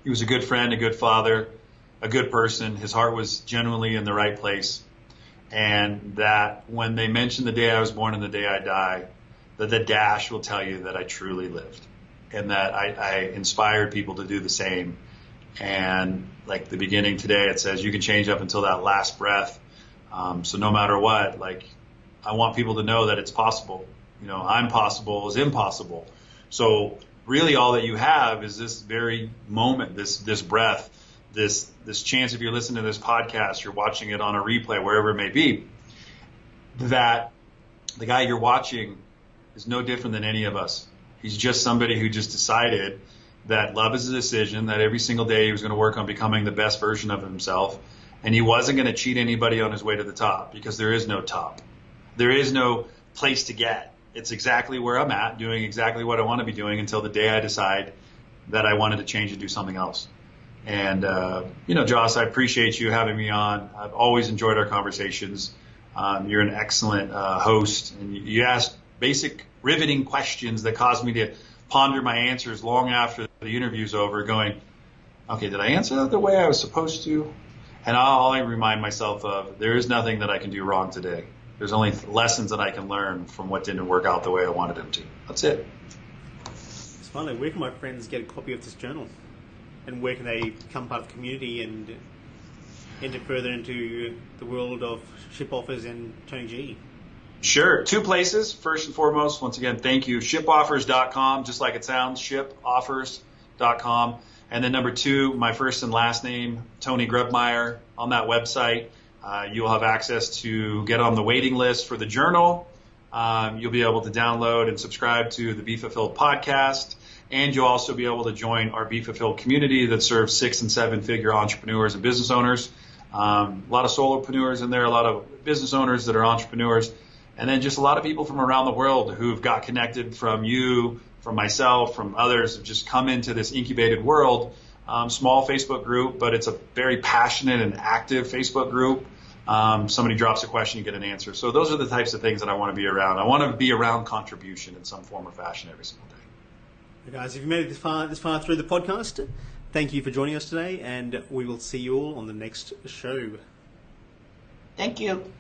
He was a good friend, a good father, a good person. His heart was genuinely in the right place. And that when they mention the day I was born and the day I die, that the dash will tell you that I truly lived and that I inspired people to do the same. And like the beginning today, it says you can change up until that last breath. So no matter what, like I want people to know that it's possible. You know, I'm possible is impossible. So really all that you have is this very moment, this breath, this chance. If you're listening to this podcast, you're watching it on a replay, wherever it may be, that the guy you're watching is no different than any of us. He's just somebody who just decided that love is a decision, that every single day he was going to work on becoming the best version of himself. And he wasn't going to cheat anybody on his way to the top, because there is no top. There is no place to get. It's exactly where I'm at, doing exactly what I want to be doing until the day I decide that I wanted to change and do something else. And, Joss, I appreciate you having me on. I've always enjoyed our conversations. You're an excellent host, and you asked basic riveting questions that caused me to ponder my answers long after the interview's over, going, okay, did I answer that the way I was supposed to? And all I remind myself of, there is nothing that I can do wrong today. There's only lessons that I can learn from what didn't work out the way I wanted them to. That's it. It's finally, where can my friends get a copy of this journal? And where can they become part of the community and enter further into the world of ship offers and Tony G? Sure. 2 places. First and foremost, once again, thank you. Shipoffers.com, just like it sounds, shipoffers.com. And then number 2, my first and last name, Tony Grubmeyer. On that website, you'll have access to get on the waiting list for the journal. You'll be able to download and subscribe to the Be Fulfilled podcast. And you'll also be able to join our Be Fulfilled community that serves 6- and 7-figure entrepreneurs and business owners. A lot of solopreneurs in there, a lot of business owners that are entrepreneurs, and then just a lot of people from around the world who've got connected from you, from myself, from others, have just come into this incubated world. Small Facebook group, but it's a very passionate and active Facebook group. Somebody drops a question, you get an answer. So those are the types of things that I want to be around. I want to be around contribution in some form or fashion every single day. Hey guys, if you made it this far through the podcast, thank you for joining us today, and we will see you all on the next show. Thank you.